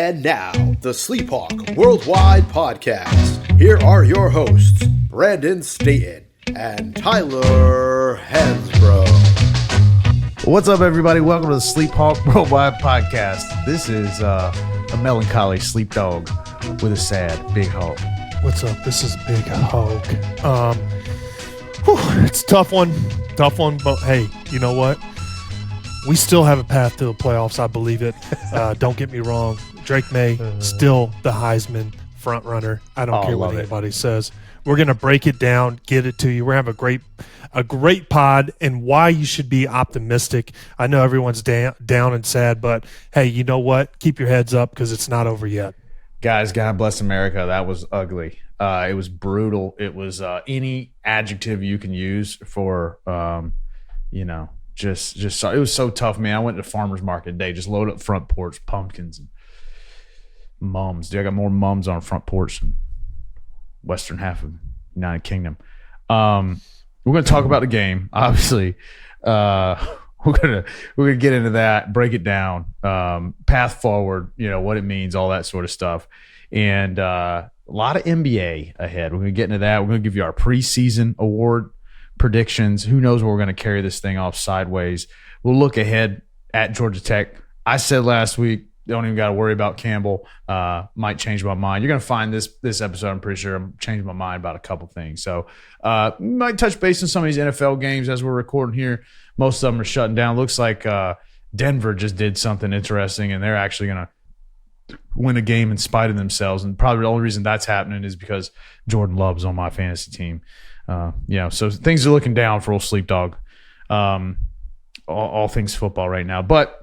And now, the SleepHawk Worldwide Podcast. Here are your hosts, Brandon Staton and Tyler Hansbrough. What's up, everybody? Welcome to the SleepHawk Worldwide Podcast. This is a melancholy sleep dog with a sad big hawk. What's up? This is Big Hawk. It's a tough one, but hey, you know what? We still have a path to the playoffs. I believe it. Don't get me wrong. Drake May, still the Heisman front runner. I don't care what anybody says. We're going to break it down, get it to you. We're going to have a great pod, and why you should be optimistic. I know everyone's down and sad, but hey, you know what? Keep your heads up because it's not over yet. Guys, God bless America. That was ugly. It was brutal. It was any adjective you can use for, just it was so tough, man. I went to farmer's market today, just load up front porch, pumpkins and mums. Dude, I got more mums on front porch than western half of the United Kingdom. We're going to talk about the game, obviously. We're gonna get into that, break it down, path forward, what it means, all that sort of stuff, and a lot of NBA ahead. We're gonna get into that. We're gonna give you our preseason award predictions. Who knows where we're gonna carry this thing off sideways? We'll look ahead at Georgia Tech. I said last week, don't even got to worry about Campbell. Might change my mind. You're gonna find this episode, I'm pretty sure I'm changing my mind about a couple things. So might touch base on some of these NFL games as we're recording here. Most of them are shutting down. Looks like Denver just did something interesting, and they're actually going to win a game in spite of themselves. And probably the only reason that's happening is because Jordan Love's on my fantasy team. So things are looking down for old Sleep Dog. All things football right now. But,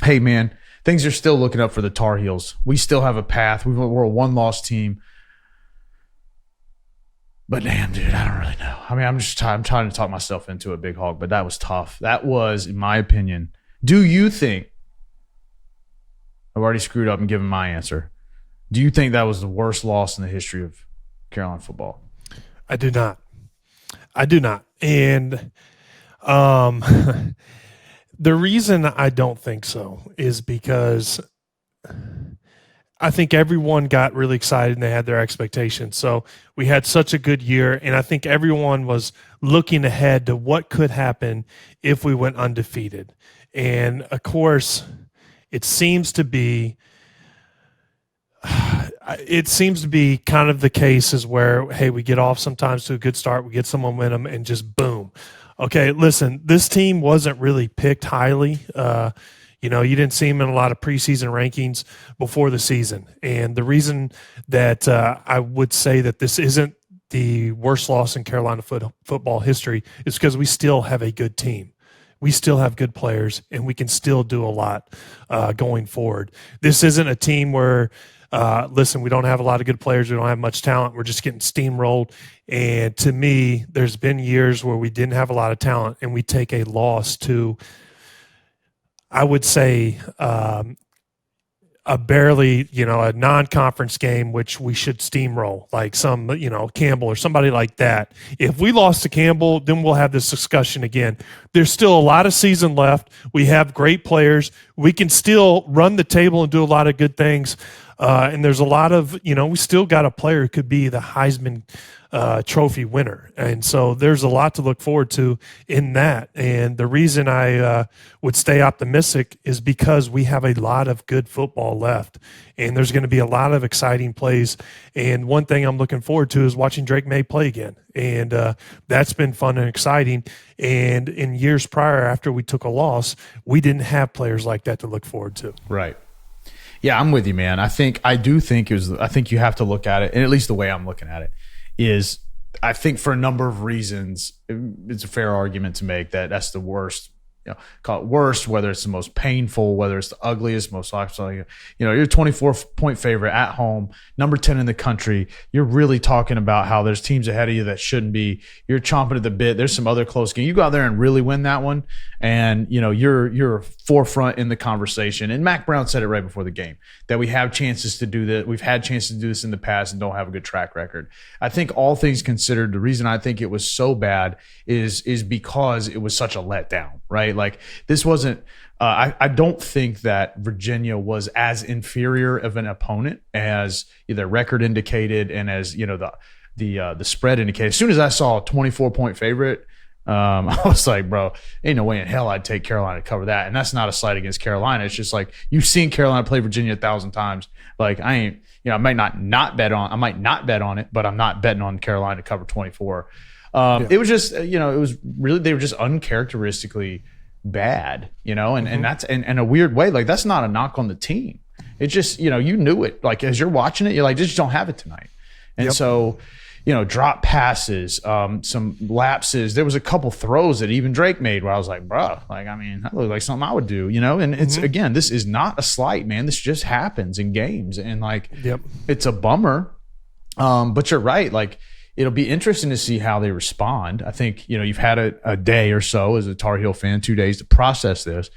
hey, man, things are still looking up for the Tar Heels. We still have a path. We're a one-loss team. But damn, dude, I don't really know. I mean, I'm trying to talk myself into a Big Hawk, but that was tough. That was, in my opinion. Do you think – I've already screwed up and given my answer. Do you think that was the worst loss in the history of Carolina football? I do not. And the reason I don't think so is because – I think everyone got really excited and they had their expectations. So we had such a good year, and I think everyone was looking ahead to what could happen if we went undefeated. And, of course, it seems to be kind of the case is where, hey, we get off sometimes to a good start, we get some momentum, and just boom. Okay, listen, this team wasn't really picked highly. You didn't see him in a lot of preseason rankings before the season. And the reason that I would say that this isn't the worst loss in Carolina football history is because we still have a good team. We still have good players, and we can still do a lot going forward. This isn't a team where, we don't have a lot of good players. We don't have much talent. We're just getting steamrolled. And to me, there's been years where we didn't have a lot of talent, and we take a loss to – I would say a non-conference game, which we should steamroll, like some, Campbell or somebody like that. If we lost to Campbell, then we'll have this discussion again. There's still a lot of season left. We have great players. We can still run the table and do a lot of good things. And there's a lot of, we still got a player who could be the Heisman Trophy winner. And so there's a lot to look forward to in that. And the reason I would stay optimistic is because we have a lot of good football left. And there's going to be a lot of exciting plays. And one thing I'm looking forward to is watching Drake May play again. And that's been fun and exciting. And in years prior, after we took a loss, we didn't have players like that to look forward to. Right. Yeah, I'm with you, man. I think you have to look at it, and at least the way I'm looking at it is, I think for a number of reasons, it's a fair argument to make that that's the worst. Call it worst, whether it's the most painful, whether it's the ugliest, most actually, you're a 24-point favorite at home, number 10 in the country. You're really talking about how there's teams ahead of you that shouldn't be. You're chomping at the bit. There's some other close games. You go out there and really win that one, and you're forefront in the conversation. And Mac Brown said it right before the game that we have chances to do that. We've had chances to do this in the past and don't have a good track record. I think all things considered, the reason I think it was so bad is because it was such a letdown, right? Like this wasn't I don't think that Virginia was as inferior of an opponent as either record indicated and as the spread indicated. As soon as I saw a 24-point favorite, I was like, bro, ain't no way in hell I'd take Carolina to cover that. And that's not a slight against Carolina. It's just like, you've seen Carolina play Virginia 1,000 times. Like, I ain't, I might not bet on it, but I'm not betting on Carolina to cover 24. It was just, it was really, they were just uncharacteristically bad, and that's in a weird way. Like, that's not a knock on the team. It's just, you knew it. Like, as you're watching it, you're like, just don't have it tonight. And so, drop passes, some lapses. There was a couple throws that even Drake made where I was like, bro, like, I mean, that looked like something I would do, and it's, again, this is not a slight, man. This just happens in games. And like, it's a bummer. But you're right. Like, it'll be interesting to see how they respond. I think, you've had a day or so as a Tar Heel fan, 2 days to process this.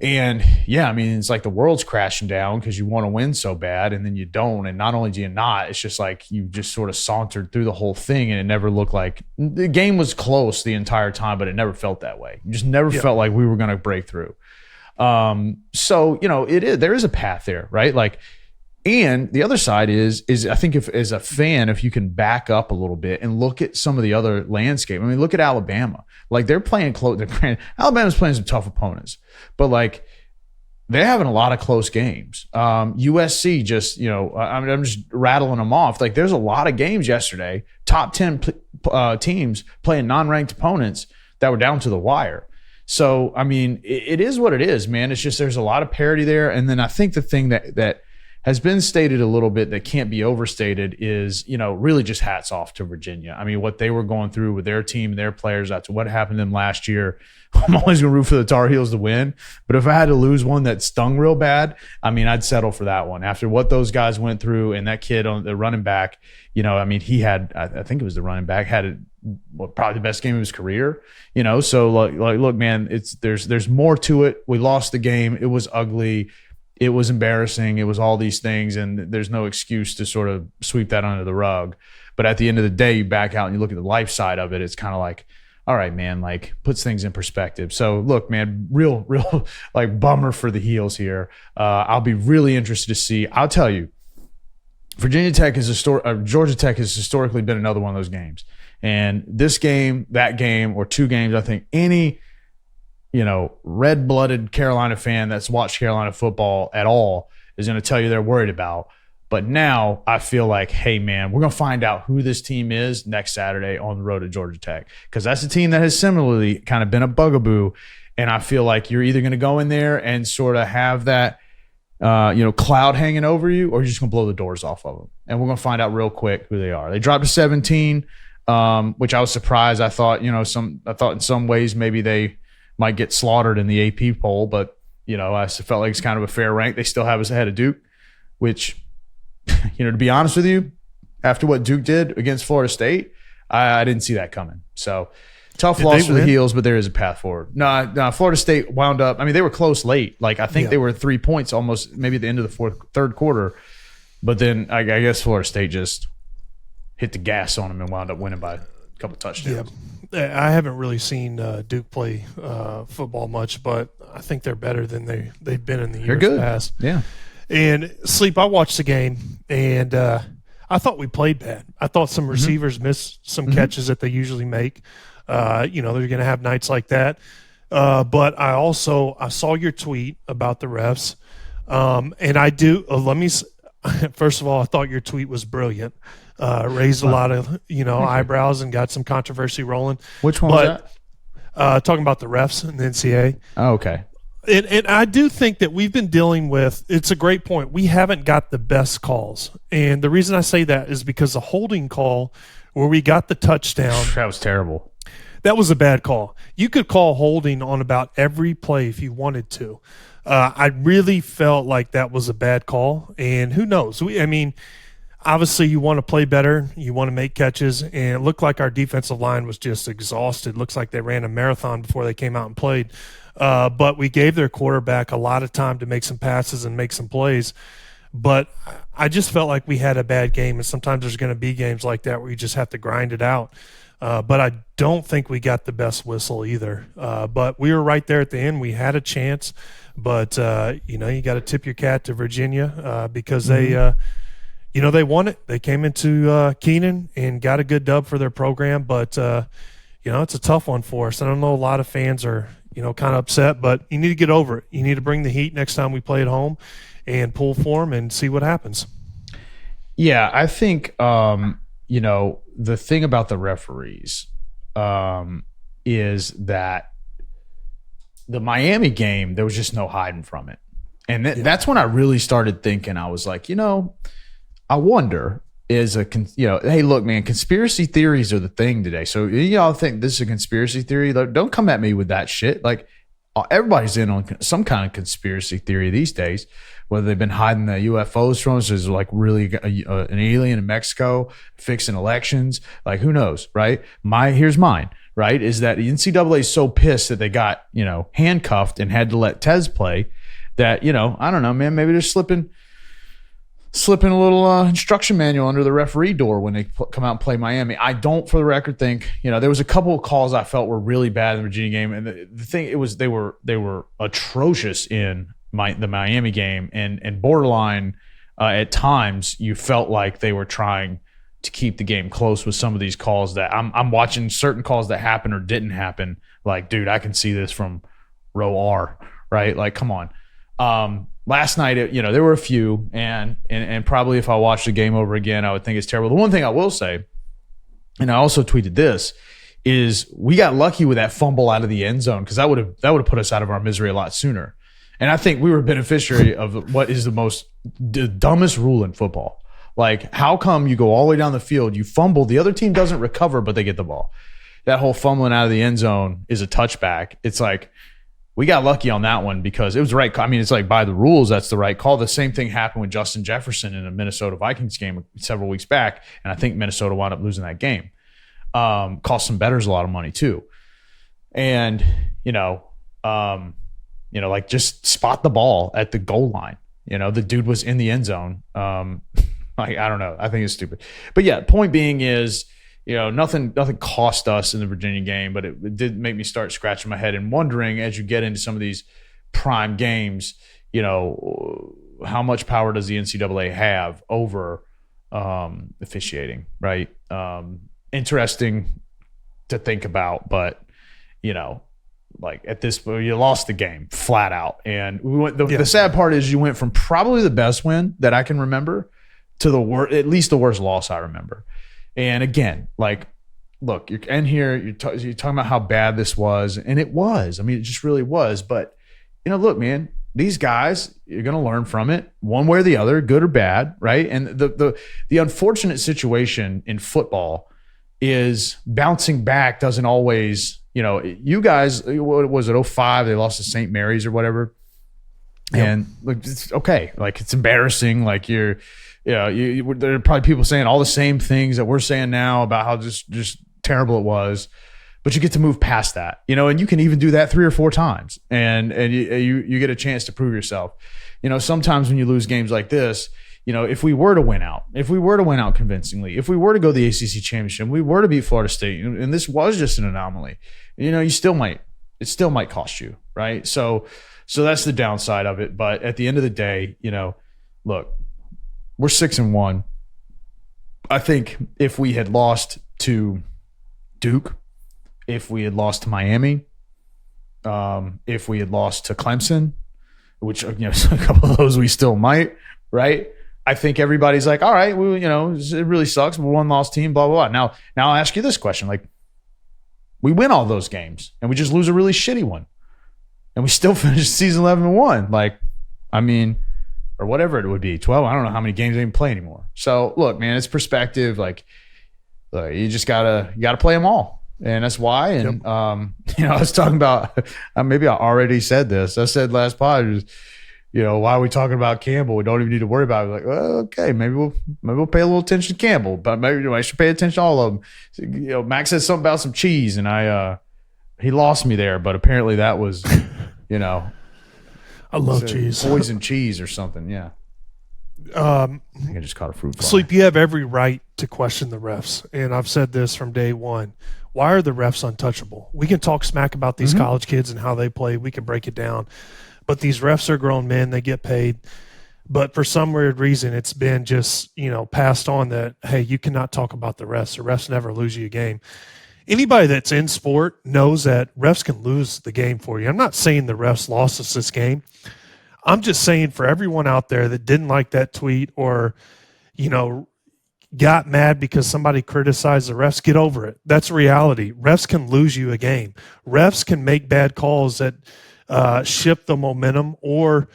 And yeah, I mean, it's like the world's crashing down because you want to win so bad and then you don't. And not only do you not, it's just like you just sort of sauntered through the whole thing and it never looked like the game was close the entire time, but it never felt that way. You just never felt like we were going to break through. So, there is a path there, right? Like, and the other side is I think if as a fan, if you can back up a little bit and look at some of the other landscape. I mean, look at Alabama. Like, they're playing close. Alabama's playing some tough opponents, but like, they're having a lot of close games. USC just, I'm just rattling them off. Like, there's a lot of games yesterday. Top 10 teams playing non-ranked opponents that were down to the wire. So, I mean, it is what it is, man. It's just there's a lot of parity there. And then I think the thing that has been stated a little bit that can't be overstated is, really just hats off to Virginia. I mean, what they were going through with their team, their players, that's what happened to them last year. I'm always going to root for the Tar Heels to win. But if I had to lose one that stung real bad, I mean, I'd settle for that one. After what those guys went through and that kid on the running back, I mean, he had, I think it was the running back, had probably the best game of his career, So like, look, man, there's more to it. We lost the game. It was ugly. It was embarrassing. It was all these things, and there's no excuse to sort of sweep that under the rug. But at the end of the day, you back out and you look at the life side of it. It's kind of like, all right, man, like, puts things in perspective. So look, man, real like bummer for the Heels here. I'll be really interested to see. I'll tell you, Georgia Tech has historically been another one of those games. And this game, that game, or two games, I think any red-blooded Carolina fan that's watched Carolina football at all is going to tell you they're worried about. But now I feel like, hey, man, we're going to find out who this team is next Saturday on the road to Georgia Tech, because that's a team that has similarly kind of been a bugaboo. And I feel like you're either going to go in there and sort of have that, cloud hanging over you, or you're just going to blow the doors off of them. And we're going to find out real quick who they are. They dropped to 17, which I was surprised. I thought in some ways maybe they might get slaughtered in the AP poll, but I felt like it's kind of a fair rank. They still have us ahead of Duke, which, to be honest with you, after what Duke did against Florida State, I didn't see that coming. So tough loss for the Heels, but there is a path forward. No, Florida State wound up. I mean, they were close late. Like, I think they were 3 points almost, maybe at the end of the third quarter. But then I guess Florida State just hit the gas on them and wound up winning by a couple touchdowns. Yeah. I haven't really seen Duke play football much, but I think they're better than they've been in the years past. Yeah. And Sleep, I watched the game, and I thought we played bad. I thought some receivers missed some catches that they usually make. They're going to have nights like that. But I saw your tweet about the refs, and I do. First of all, I thought your tweet was brilliant. Raised a lot of eyebrows and got some controversy rolling. Which one was that? Talking about the refs and the NCAA. Oh, okay. And I do think that we've been dealing with. It's a great point. We haven't got the best calls, and the reason I say that is because the holding call where we got the touchdown, that was terrible. That was a bad call. You could call holding on about every play if you wanted to. I really felt like that was a bad call, and who knows? Obviously, you want to play better. You want to make catches, and it looked like our defensive line was just exhausted. Looks like they ran a marathon before they came out and played. But we gave their quarterback a lot of time to make some passes and make some plays. But I just felt like we had a bad game, and sometimes there's going to be games like that where you just have to grind it out. But I don't think we got the best whistle either. But we were right there at the end. We had a chance. But, you got to tip your hat to Virginia because they won it. They came into Keenan and got a good dub for their program. But, it's a tough one for us. I don't know, a lot of fans are, kind of upset. But you need to get over it. You need to bring the heat next time we play at home and pull for them and see what happens. Yeah, I think, the thing about the referees is that the Miami game, there was just no hiding from it. And that's when I really started thinking, I was like, I wonder hey, look, man, conspiracy theories are the thing today. So y'all think this is a conspiracy theory? Don't come at me with that shit. Like, everybody's in on some kind of conspiracy theory these days, whether they've been hiding the UFOs from us, there's like really an alien in Mexico fixing elections. Like, who knows, right? Here's mine, right? Is that the NCAA is so pissed that they got, handcuffed and had to let Tez play that, I don't know, man, maybe they're slipping a little instruction manual under the referee door when they come out and play Miami. I don't, for the record, think there was a couple of calls I felt were really bad in the Virginia game, and the thing they were atrocious in the Miami game, and borderline at times you felt like they were trying to keep the game close with some of these calls that I'm watching certain calls that happened or didn't happen. Like, dude, I can see this from row R, right? Like, come on. Last night, there were a few, and probably if I watched the game over again, I would think it's terrible. The one thing I will say, and I also tweeted this, is we got lucky with that fumble out of the end zone because that would have put us out of our misery a lot sooner. And I think we were a beneficiary of what is the dumbest rule in football. Like, how come you go all the way down the field, you fumble, the other team doesn't recover, but they get the ball? That whole fumbling out of the end zone is a touchback. It's like, we got lucky on that one because it was the right call. I mean, it's like by the rules, that's the right call. The same thing happened with Justin Jefferson in a Minnesota Vikings game several weeks back, and I think Minnesota wound up losing that game. Cost some bettors a lot of money too. And, like, just spot the ball at the goal line. The dude was in the end zone. Like, I don't know. I think it's stupid. But yeah, point being is, nothing cost us in the Virginia game, but it did make me start scratching my head and wondering as you get into some of these prime games, how much power does the NCAA have over officiating, right? Interesting to think about, but, like at this point, you lost the game flat out. And we went. The sad part is you went from probably the best win that I can remember to at least the worst loss I remember. And again, like, look, you're in here, you're talking about how bad this was, and it was. I mean, it just really was. But, look, man, these guys, you're going to learn from it one way or the other, good or bad, right? And the unfortunate situation in football is bouncing back doesn't always, you guys, what was it, 05, they lost to St. Mary's or whatever. Yep. And look, it's okay. Like, it's embarrassing. Like, there are probably people saying all the same things that we're saying now about how just terrible it was, but you get to move past that, and you can even do that 3 or 4 times, and you get a chance to prove yourself. Sometimes when you lose games like this, if we were to win out convincingly, if we were to go to the ACC championship, we were to beat Florida State, and this was just an anomaly, it still might cost you, right? So that's the downside of it. But at the end of the day, look, we're 6-1. I think if we had lost to Duke, if we had lost to Miami, if we had lost to Clemson, which, a couple of those we still might, right? I think everybody's like, all right, well, it really sucks. We're one loss team, blah, blah, blah. Now I'll ask you this question. Like, we win all those games and we just lose a really shitty one. And we still finish season 11-1. Like, I mean, or whatever it would be, 12. I don't know how many games they even play anymore. So look, man, it's perspective. Like, you just gotta play them all, and that's why. And I was talking about maybe I already said this. I said last pod, why are we talking about Campbell? We don't even need to worry about it. Like, well, okay, maybe we'll pay a little attention to Campbell, but maybe I should pay attention to all of them. Max said something about some cheese, and he lost me there, but apparently that was, I love cheese. Poison cheese or something, yeah. I think I just caught a fruit fly. Sleep, you have every right to question the refs. And I've said this from day one. Why are the refs untouchable? We can talk smack about these college kids and how they play. We can break it down. But these refs are grown men. They get paid. But for some weird reason, it's been just, passed on that, hey, you cannot talk about the refs. The refs never lose you a game. Anybody that's in sport knows that refs can lose the game for you. I'm not saying the refs lost us this game. I'm just saying for everyone out there that didn't like that tweet or, got mad because somebody criticized the refs, get over it. That's reality. Refs can lose you a game. Refs can make bad calls that shift the momentum or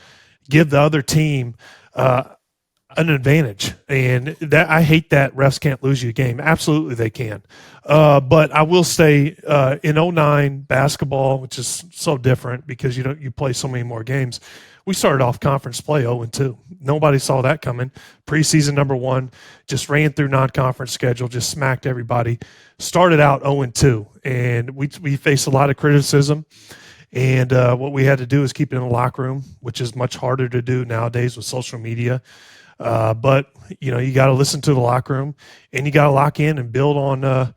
give the other team an advantage. And that I hate that refs can't lose you a game. Absolutely they can. But I will say in 2009 basketball, which is so different because you play so many more games, we started off conference play 0-2. Nobody saw that coming. Preseason number 1, just ran through non-conference schedule, just smacked everybody. Started out 0-2, and we faced a lot of criticism. And what we had to do is keep it in the locker room, which is much harder to do nowadays with social media. But, you got to listen to the locker room, and you got to lock in and build on,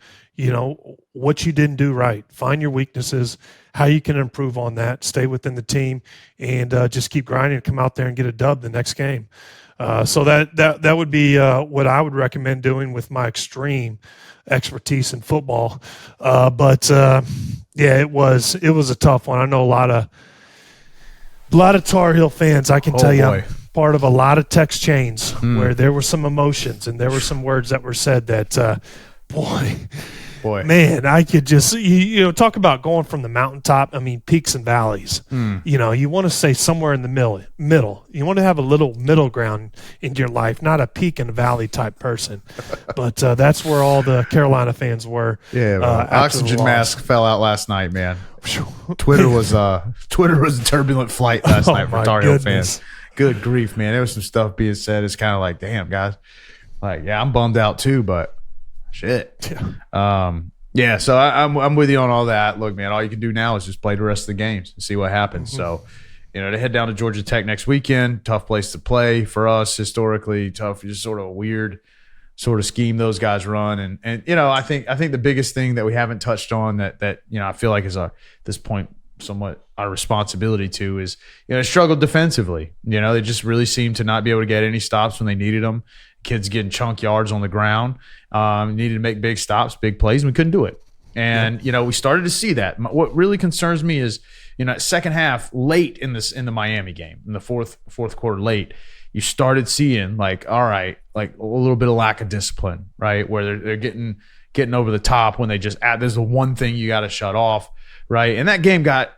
what you didn't do right. Find your weaknesses, how you can improve on that, stay within the team, and just keep grinding and come out there and get a dub the next game. So that would be what I would recommend doing with my extreme expertise in football. But it was a tough one. I know a lot of Tar Heel fans. I can tell you, I'm part of a lot of text chains where there were some emotions and there were some words that were said that, boy, man, I could just talk about going from the mountaintop. I mean, peaks and valleys. You want to say somewhere in the middle. You want to have a little middle ground in your life, not a peak and a valley type person. But that's where all the Carolina fans were. Yeah, oxygen mask fell out last night, man. Twitter was a turbulent flight last night for Tar Heel fans. Good grief, man! There was some stuff being said. It's kind of like, damn, guys. Like, yeah, I'm bummed out too, but. Shit. So I'm with you on all that. Look, man, all you can do now is just play the rest of the games and see what happens. So, they head down to Georgia Tech next weekend. Tough place to play for us historically. Tough, just sort of a weird sort of scheme those guys run. And I think the biggest thing that we haven't touched on that I feel like is at this point somewhat our responsibility to is struggled defensively. They just really seem to not be able to get any stops when they needed them. Kids getting chunk yards on the ground. Needed to make big stops, big plays, and we couldn't do it. And we started to see that. What really concerns me is second half late in the Miami game, in the fourth quarter late, you started seeing like a little bit of lack of discipline, right? Where they're getting over the top when they just there's the one thing you got to shut off, right? And that game got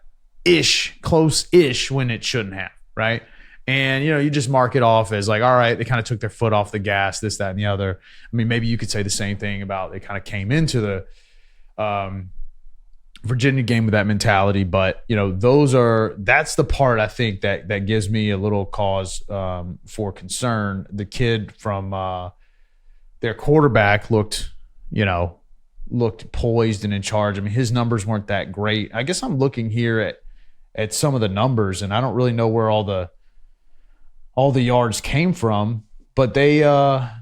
close-ish when it shouldn't have, right? And, you just mark it off as like, all right, they kind of took their foot off the gas, this, that, and the other. I mean, maybe you could say the same thing about they kind of came into the Virginia game with that mentality. But, that's the part I think that gives me a little cause for concern. The kid from their quarterback looked poised and in charge. I mean, his numbers weren't that great. I guess I'm looking here at some of the numbers, and I don't really know where all the yards came from, but they I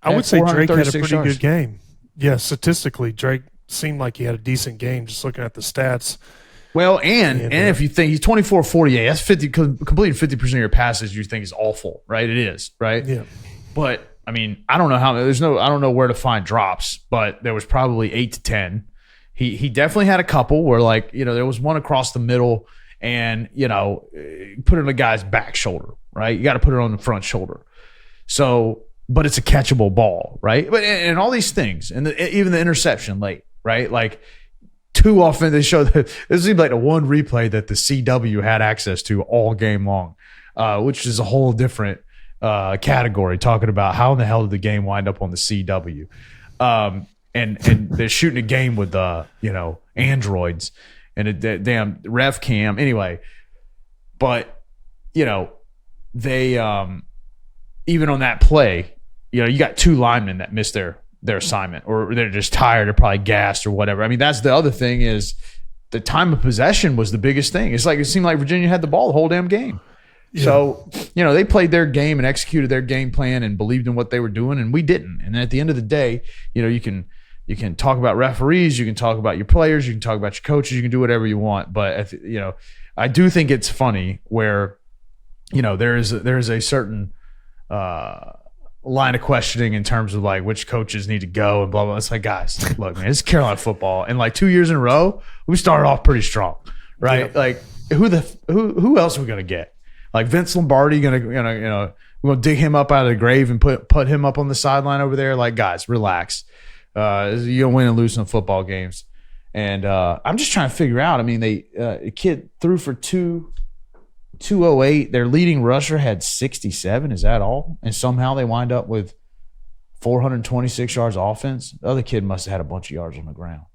would say Drake had a pretty yards. good game. Yeah, statistically, Drake seemed like he had a decent game just looking at the stats. Well, and if you think he's 24-48, that's 50, completing 50% of your passes you think is awful, right? It is, right? Yeah. But I mean, I don't know I don't know where to find drops, but there was probably 8 to 10. He definitely had a couple where there was one across the middle and, put it on the guy's back shoulder, right? You got to put it on the front shoulder. So, but it's a catchable ball, right? But and all these things, and even the interception late, right? Like too often they show that this seems like the one replay that the CW had access to all game long, which is a whole different category, talking about how in the hell did the game wind up on the CW? And they're shooting a game with androids and a damn rev cam anyway. But they even on that play, you got two linemen that missed their assignment, or they're just tired or probably gassed or whatever. I mean, that's the other thing is the time of possession was the biggest thing. It's like it seemed like Virginia had the ball the whole damn game. Yeah. So, they played their game and executed their game plan and believed in what they were doing, and we didn't. And at the end of the day, you can talk about referees, you can talk about your players, you can talk about your coaches, you can do whatever you want. But I do think it's funny where there is a certain line of questioning in terms of like which coaches need to go and blah blah. It's like, guys, look, man, it's Carolina football, and like 2 years in a row, we started off pretty strong, right? Yep. Like who else are we gonna get? Like Vince Lombardi we're gonna dig him up out of the grave and put him up on the sideline over there? Like, guys, relax. You don't win and lose some football games, and I'm just trying to figure out. I mean, a kid threw for 208. Their leading rusher had 67. Is that all? And somehow they wind up with 426 yards offense. The other kid must have had a bunch of yards on the ground.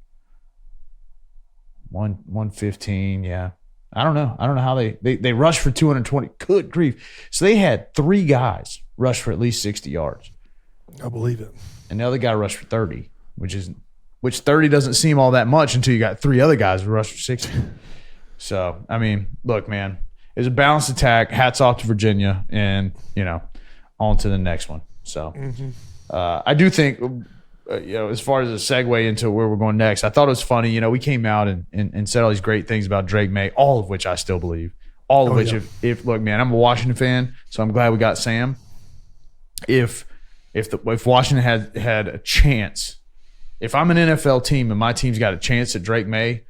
115. Yeah. I don't know how they rushed for 220. Good grief. So they had 3 guys rush for at least 60 yards. I believe it. And the other guy rushed for 30, which 30 doesn't seem all that much until you got 3 other guys who rushed for 60. So, I mean, look, man. It's a balanced attack. Hats off to Virginia, and on to the next one. So, I do think, as far as a segue into where we're going next, I thought it was funny. We came out and said all these great things about Drake May, all of which I still believe. All of which, yeah. If look, man, I'm a Washington fan, so I'm glad we got Sam. If Washington had a chance, if I'm an NFL team and my team's got a chance at Drake May,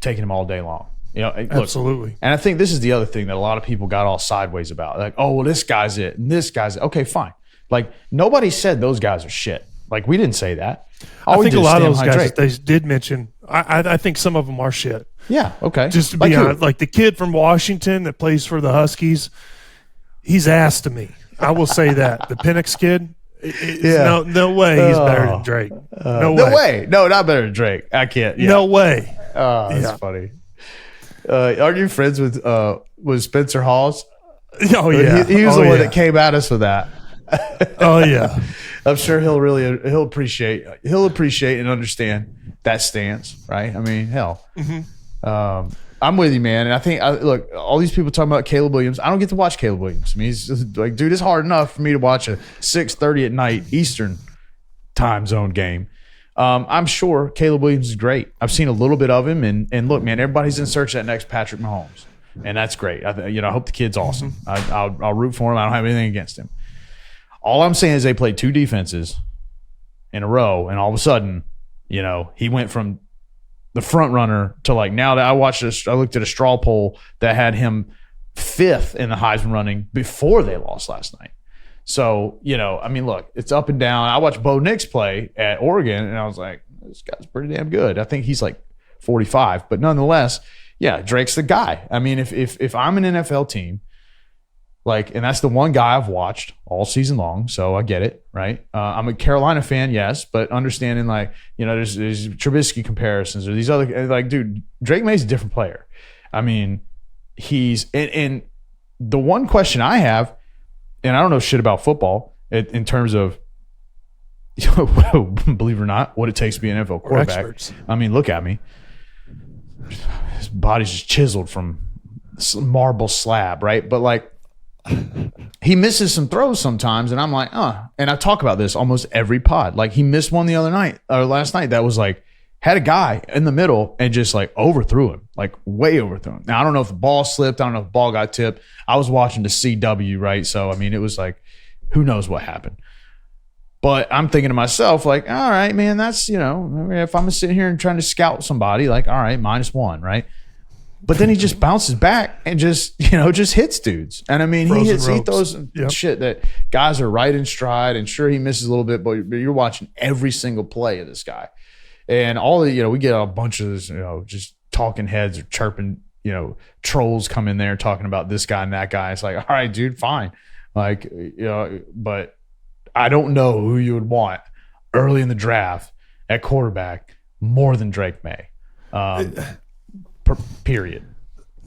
taking him all day long. Look, absolutely. And I think this is the other thing that a lot of people got all sideways about. Like, oh, well, this guy's it, and this guy's it. Okay, fine. Like, nobody said those guys are shit. Like, we didn't say that. I think a lot of those guys that they did mention, I think some of them are shit. Yeah, okay. Just to be honest, like the kid from Washington that plays for the Huskies, he's ass to me. I will say that. The Penix kid, no way he's better than Drake. No way. No, not better than Drake. I can't. Yeah. No way. Oh, that's funny. Are you friends with Spencer Hawes? Oh yeah, he was the one that came at us with that. Oh yeah, I'm sure he'll appreciate and understand that stance, right? I mean, hell, I'm with you, man. And I think look, all these people talking about Caleb Williams. I don't get to watch Caleb Williams. I mean, he's just like, dude, it's hard enough for me to watch a 6:30 at night Eastern time zone game. I'm sure Caleb Williams is great. I've seen a little bit of him, and look, man, everybody's in search of that next Patrick Mahomes, and that's great. I hope the kid's awesome. I'll root for him. I don't have anything against him. All I'm saying is they played 2 defenses in a row, and all of a sudden, he went from the front runner to like now that I looked at a straw poll that had him 5th in the Heisman running before they lost last night. So, I mean, look, it's up and down. I watched Bo Nix play at Oregon, and I was like, this guy's pretty damn good. I think he's like 45. But nonetheless, yeah, Drake's the guy. I mean, if I'm an NFL team, like, and that's the one guy I've watched all season long, so I get it, right? I'm a Carolina fan, yes, but understanding, like, there's Trubisky comparisons or these other, like, dude, Drake May's a different player. I mean, he's – and the one question I have – and I don't know shit about football in terms of, believe it or not, what it takes to be an NFL quarterback. I mean, look at me. His body's just chiseled from marble slab, right? But like, he misses some throws sometimes, and I'm like, and I talk about this almost every pod. Like, he missed one the other night or last night that was like, had a guy in the middle and just like overthrew him, like way overthrew him. Now, I don't know if the ball slipped. I don't know if the ball got tipped. I was watching the CW, right? So, I mean, it was like, who knows what happened. But I'm thinking to myself, like, all right, man, that's, if I'm sitting here and trying to scout somebody, like, all right, -1, right? But then he just bounces back and just hits dudes. And I mean, he throws shit that guys are right in stride, and sure, he misses a little bit, but you're watching every single play of this guy. And all the, we get a bunch of this, just talking heads or chirping, trolls come in there talking about this guy and that guy. It's like, all right, dude, fine. Like, but I don't know who you would want early in the draft at quarterback more than Drake May. Period.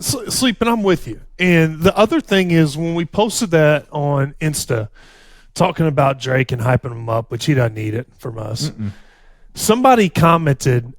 Sleep, and I'm with you. And the other thing is, when we posted that on Insta, talking about Drake and hyping him up, which he doesn't need it from us. Somebody commented,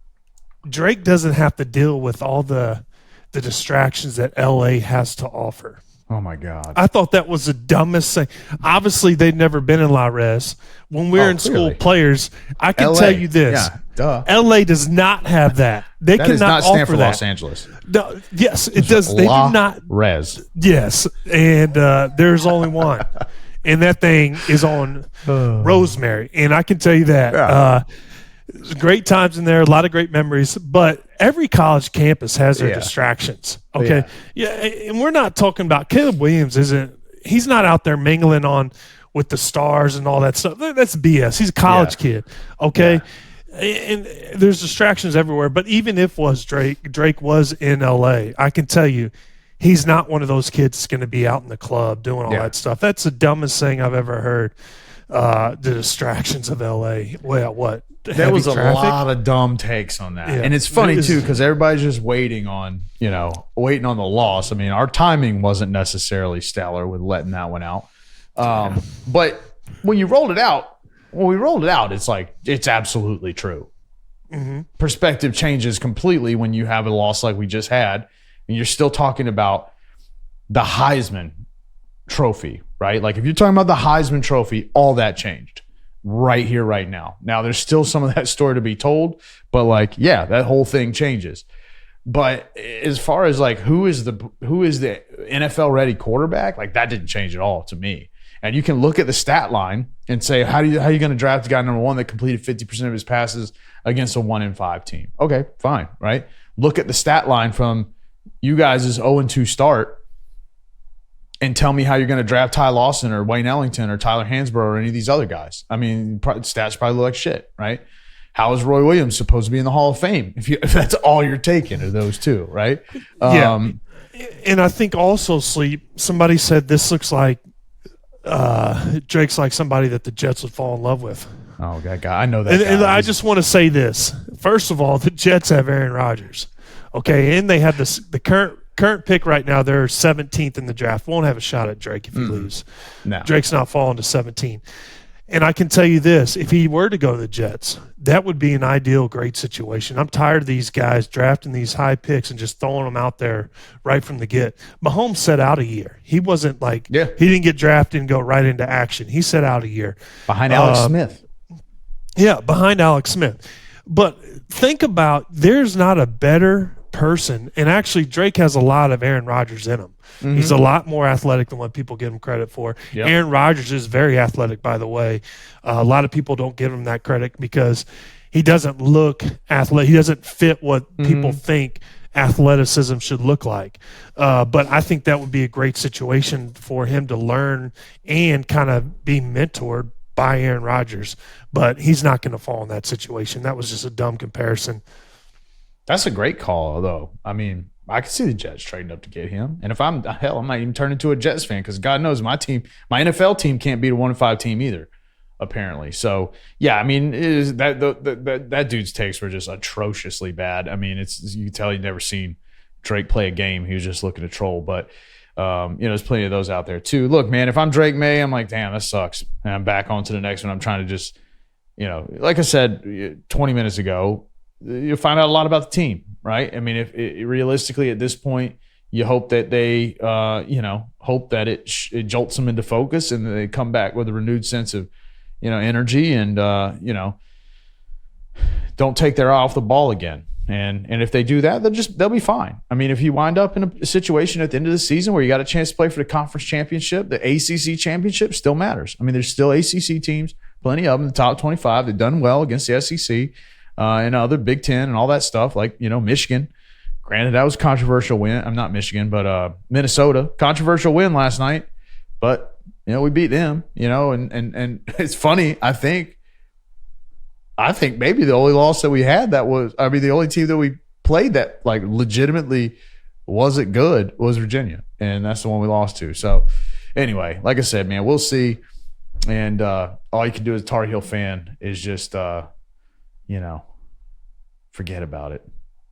Drake doesn't have to deal with all the distractions that LA has to offer. Oh, my God. I thought that was the dumbest thing. Obviously, they'd never been in La Res. When we're in school players, I can tell you this. Yeah, duh. LA does not have that. They That cannot does not stand offer for that. Los Angeles. No, yes, it does. They do not. Res. Yes, and there's only one. And that thing is on Rosemary. And I can tell you that. Yeah. Great times in there, a lot of great memories, but every college campus has their distractions. Okay. Yeah. And we're not talking about Caleb Williams he's not out there mingling on with the stars and all that stuff. That's BS. He's a college kid. Okay. Yeah. And there's distractions everywhere. But even if Drake was in LA, I can tell you, he's not one of those kids that's going to be out in the club doing all that stuff. That's the dumbest thing I've ever heard. The distractions of LA. Well, what? There was a lot of dumb takes on that. Yeah. And it's funny, too, because everybody's just waiting on the loss. I mean, our timing wasn't necessarily stellar with letting that one out. But when we rolled it out, it's like, it's absolutely true. Mm-hmm. Perspective changes completely when you have a loss like we just had, and you're still talking about the Heisman Trophy, right? Like, if you're talking about the Heisman Trophy, all that changed right here, right now. Now, there's still some of that story to be told, but that whole thing changes. But as far as who is the NFL ready quarterback, that didn't change at all to me. And you can look at the stat line and say, how are you going to draft a guy number one that completed 50% of his passes against a 1-5 team? Okay, fine, right? Look at the stat line from you guys' 0-2 start and tell me how you're going to draft Ty Lawson or Wayne Ellington or Tyler Hansbrough or any of these other guys. I mean, stats probably look like shit, right? How is Roy Williams supposed to be in the Hall of Fame if that's all you're taking are those two, right? And I think also, somebody said this looks like Drake's like somebody that the Jets would fall in love with. Oh, that guy. I know that guy. And I just want to say this. First of all, the Jets have Aaron Rodgers. Okay, and they have the current pick right now. They're 17th in the draft. Won't have a shot at Drake if he loses. No. Drake's not falling to 17. And I can tell you this, if he were to go to the Jets, that would be an ideal, great situation. I'm tired of these guys drafting these high picks and just throwing them out there right from the get. Mahomes set out a year. He wasn't he didn't get drafted and go right into action. He set out a year. Behind Alex Smith. Yeah, behind Alex Smith. But think about, there's not a better person, and actually Drake has a lot of Aaron Rodgers in him. Mm-hmm. He's a lot more athletic than what people give him credit for. Yep. Aaron Rodgers is very athletic, by the way. A lot of people don't give him that credit because he doesn't look athletic. He doesn't fit what people think athleticism should look like. But I think that would be a great situation for him to learn and kind of be mentored by Aaron Rodgers. But he's not going to fall in that situation. That was just a dumb comparison. That's a great call, though. I mean, I could see the Jets trading up to get him. And if I might even turn into a Jets fan because God knows my NFL team can't beat a 1-5 team either, apparently. So, yeah, I mean, that dude's takes were just atrociously bad. I mean, you can tell he'd never seen Drake play a game. He was just looking to troll. But, there's plenty of those out there, too. Look, man, if I'm Drake May, I'm like, damn, that sucks. And I'm back on to the next one. I'm trying to just, like I said 20 minutes ago, you'll find out a lot about the team, right? I mean, if realistically at this point, you hope that they, hope that it jolts them into focus and they come back with a renewed sense of, energy and, don't take their eye off the ball again. And if they do that, they'll be fine. I mean, if you wind up in a situation at the end of the season where you got a chance to play for the conference championship, the ACC championship still matters. I mean, there's still ACC teams, plenty of them, the top 25. They've done well against the SEC. And other Big Ten and all that stuff, like, Michigan. Granted, that was a controversial win. I'm not Michigan, but Minnesota. Controversial win last night. But, we beat them, and it's funny, I think maybe the only loss that we had the only team that we played that, legitimately wasn't good was Virginia. And that's the one we lost to. So, anyway, like I said, man, we'll see. And all you can do as a Tar Heel fan is just forget about it.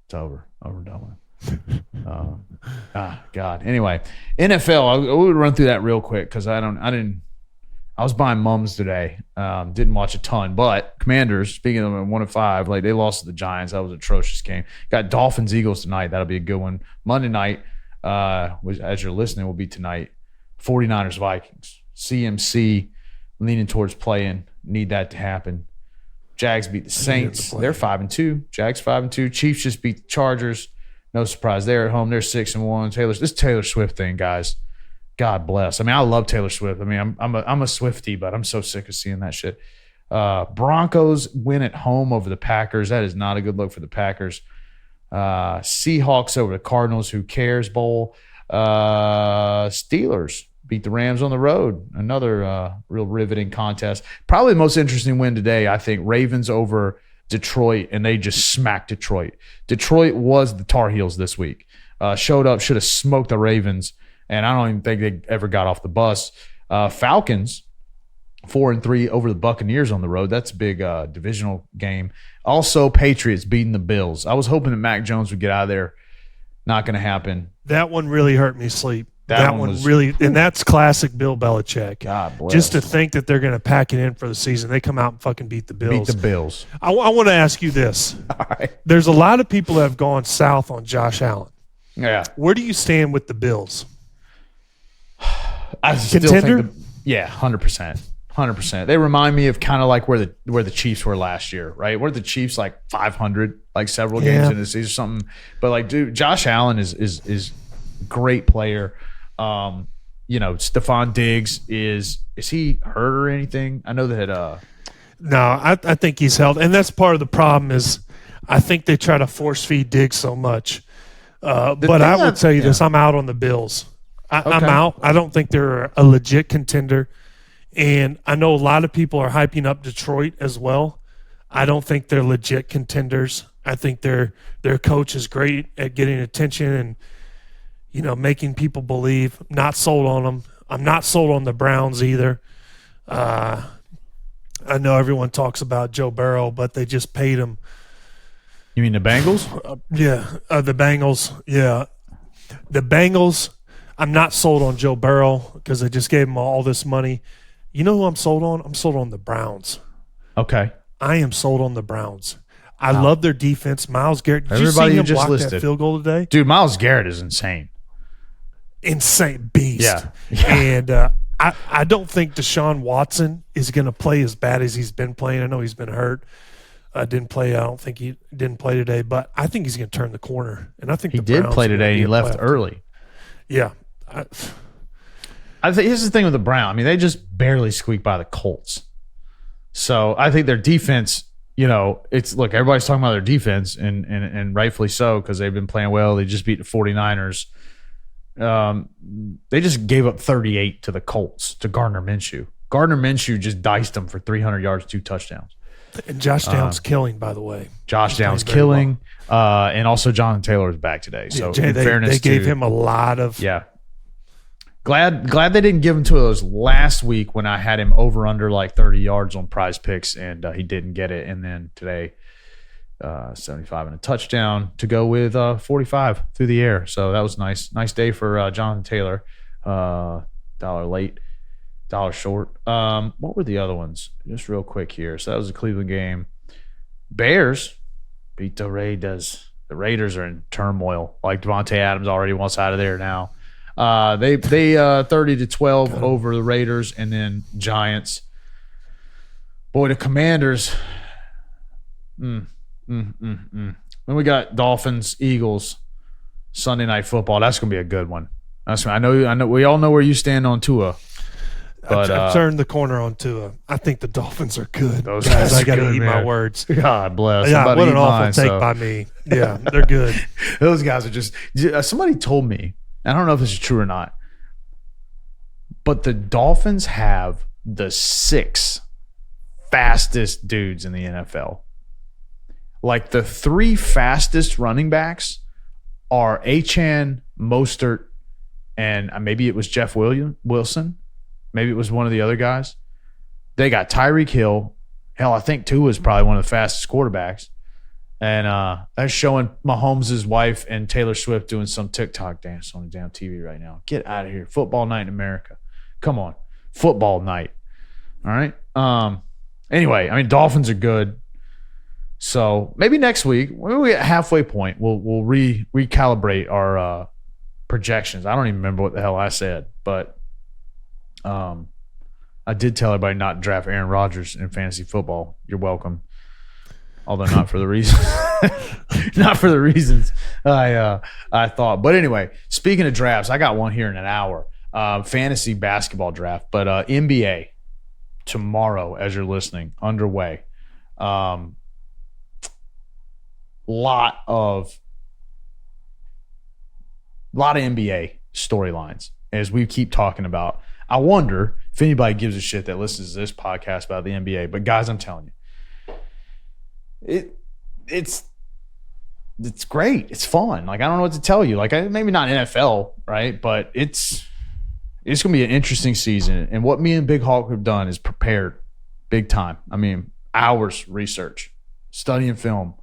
It's over and done with. God. Anyway, NFL. I would run through that real quick because I was buying mums today. Didn't watch a ton, but Commanders. Speaking of them, 1-5, they lost to the Giants. That was an atrocious game. Got Dolphins Eagles tonight. That'll be a good one. Monday night, which, as you're listening, will be tonight. 49ers Vikings. CMC leaning towards playing. Need that to happen. Jags beat the Saints. They're 5-2. Jags 5-2. Chiefs just beat the Chargers. No surprise. They're at home. They're 6-1. This Taylor Swift thing, guys. God bless. I mean, I love Taylor Swift. I mean, I'm a Swiftie, but I'm so sick of seeing that shit. Broncos win at home over the Packers. That is not a good look for the Packers. Seahawks over the Cardinals. Who cares? Bowl. Steelers beat the Rams on the road. Another real riveting contest. Probably the most interesting win today, I think. Ravens over Detroit, and they just smacked Detroit. Detroit was the Tar Heels this week. Showed up, should have smoked the Ravens, and I don't even think they ever got off the bus. Falcons 4-3 over the Buccaneers on the road. That's a big divisional game. Also, Patriots beating the Bills. I was hoping that Mac Jones would get out of there. Not going to happen. That one really hurt me sleep. That one was, really, and that's classic Bill Belichick. God bless. Just to think that they're going to pack it in for the season. They come out and fucking beat the Bills. Beat the Bills. I want to ask you this. All right. There's a lot of people that have gone south on Josh Allen. Yeah. Where do you stand with the Bills? I still Contender? think 100%. 100%. They remind me of kind of like where the Chiefs were last year, right? Were the Chiefs like 500, like several games in the season or something? But like, dude, Josh Allen is a great player. Stephon Diggs is he hurt or anything? I know that. No, I think he's held, and that's part of the problem. Is I think they try to force feed Diggs so much. But I will tell you this: I'm out on the Bills. I'm out. I don't think they're a legit contender. And I know a lot of people are hyping up Detroit as well. I don't think they're legit contenders. I think their coach is great at getting attention and, making people believe. Not sold on them. I'm not sold on the Browns either. I know everyone talks about Joe Burrow, but they just paid him. You mean the Bengals? The Bengals. Yeah. The Bengals, I'm not sold on Joe Burrow because they just gave him all this money. You know who I'm sold on? I'm sold on the Browns. Okay. I am sold on the Browns. I love their defense. Myles Garrett. Did Everybody you see him just block listed. that field goal today? Dude, Myles Garrett is insane. Insane beast. Yeah. And I don't think Deshaun Watson is going to play as bad as he's been playing. I know he's been hurt. Didn't play. I don't think he didn't play today, but I think he's going to turn the corner. And I think he the did Browns play are gonna today. be He a left playoff early. Yeah. I think here's the thing with the Browns. I mean, they just barely squeaked by the Colts. So I think their defense, everybody's talking about their defense, and rightfully so because they've been playing well. They just beat the 49ers. They just gave up 38 to the Colts, to Gardner Minshew. Gardner Minshew just diced them for 300 yards, 2 touchdowns. And Josh Downs killing, by the way. Josh Downs killing. Well. And also Jonathan Taylor is back today. So in fairness, they gave him a lot of. Yeah. Glad they didn't give him to us last week when I had him over under like 30 yards on Prize Picks, and he didn't get it. And then today, 75 and a touchdown to go with 45 through the air. So that was nice. Nice day for Jonathan Taylor. $1 late, $1 short. What were the other ones? Just real quick here. So that was the Cleveland game. Bears beat the Raiders. The Raiders are in turmoil. Like Devontae Adams already wants out of there now. They 30-12 over the Raiders, and then Giants. Boy, the Commanders. Then we got Dolphins, Eagles, Sunday Night Football. That's gonna be a good one. I know. We all know where you stand on Tua. But I've turned the corner on Tua. I think the Dolphins are good. Those guys I got to good, eat man. my words. God bless. Yeah, what an awful take so. by me. Yeah, they're good. Those guys are just. Somebody told me. I don't know if this is true or not, but the Dolphins have the 6 fastest dudes in the NFL. Like the 3 fastest running backs are Achane, Mostert, and maybe it was Jeff Wilson. Maybe it was one of the other guys. They got Tyreek Hill. Hell, I think Tua is probably one of the fastest quarterbacks. And that's showing Mahomes' wife and Taylor Swift doing some TikTok dance on the damn TV right now. Get out of here. Football night in America. Come on. Football night. All right? Anyway, I mean, Dolphins are good. So maybe next week, when we get halfway point, we'll recalibrate projections. I don't even remember what the hell I said, but I did tell everybody not to draft Aaron Rodgers in fantasy football. You're welcome. Although not for the reasons I thought. But anyway, speaking of drafts, I got one here in an hour. Fantasy basketball draft, but NBA tomorrow, as you're listening, underway. Lot of NBA storylines as we keep talking about. I wonder if anybody gives a shit that listens to this podcast about the NBA. But guys, I'm telling you, it's great. It's fun. Like, I don't know what to tell you. Like, maybe not NFL, right? But it's going to be an interesting season. And what me and Big Hawk have done is prepared big time. I mean, hours research, studying film,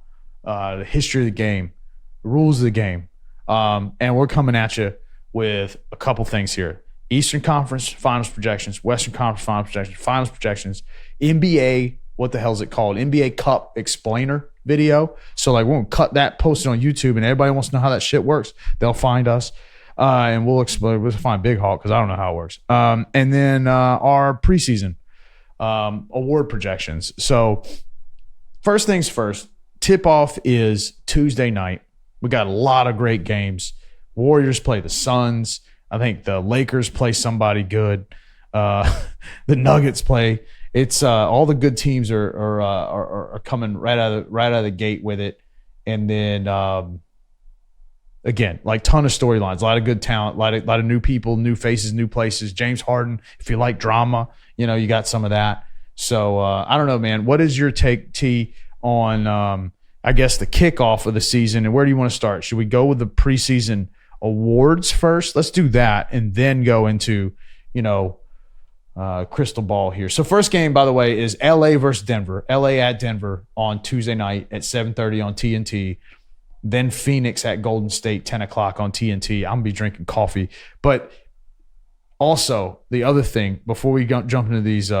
the history of the game, the rules of the game. And we're coming at you with a couple things here. Eastern Conference Finals projections, Western Conference Finals projections, NBA, what the hell is it called? NBA Cup Explainer video. So, like, we're going to cut that, post it on YouTube, and everybody wants to know how that shit works. They'll find us, and we'll explain. We'll find Big Hawk because I don't know how it works. And then our preseason award projections. So, first things first, tip-off is Tuesday night. We got a lot of great games. Warriors play the Suns. I think the Lakers play somebody good. The Nuggets play. It's all the good teams are coming right out of the gate with it. And then again, like, ton of storylines, a lot of good talent, a lot of new people, new faces, new places. James Harden, if you like drama, you got some of that. So I don't know, man. What is your take, T, on I guess the kickoff of the season, and where do you want to start? Should we go with the preseason awards first? Let's do that, and then go into, crystal ball here. So first game, by the way, is LA versus Denver. LA at Denver on Tuesday night at 7:30 on TNT. Then Phoenix at Golden State, 10 o'clock on TNT. I'm going to be drinking coffee. But also, the other thing, before we jump into these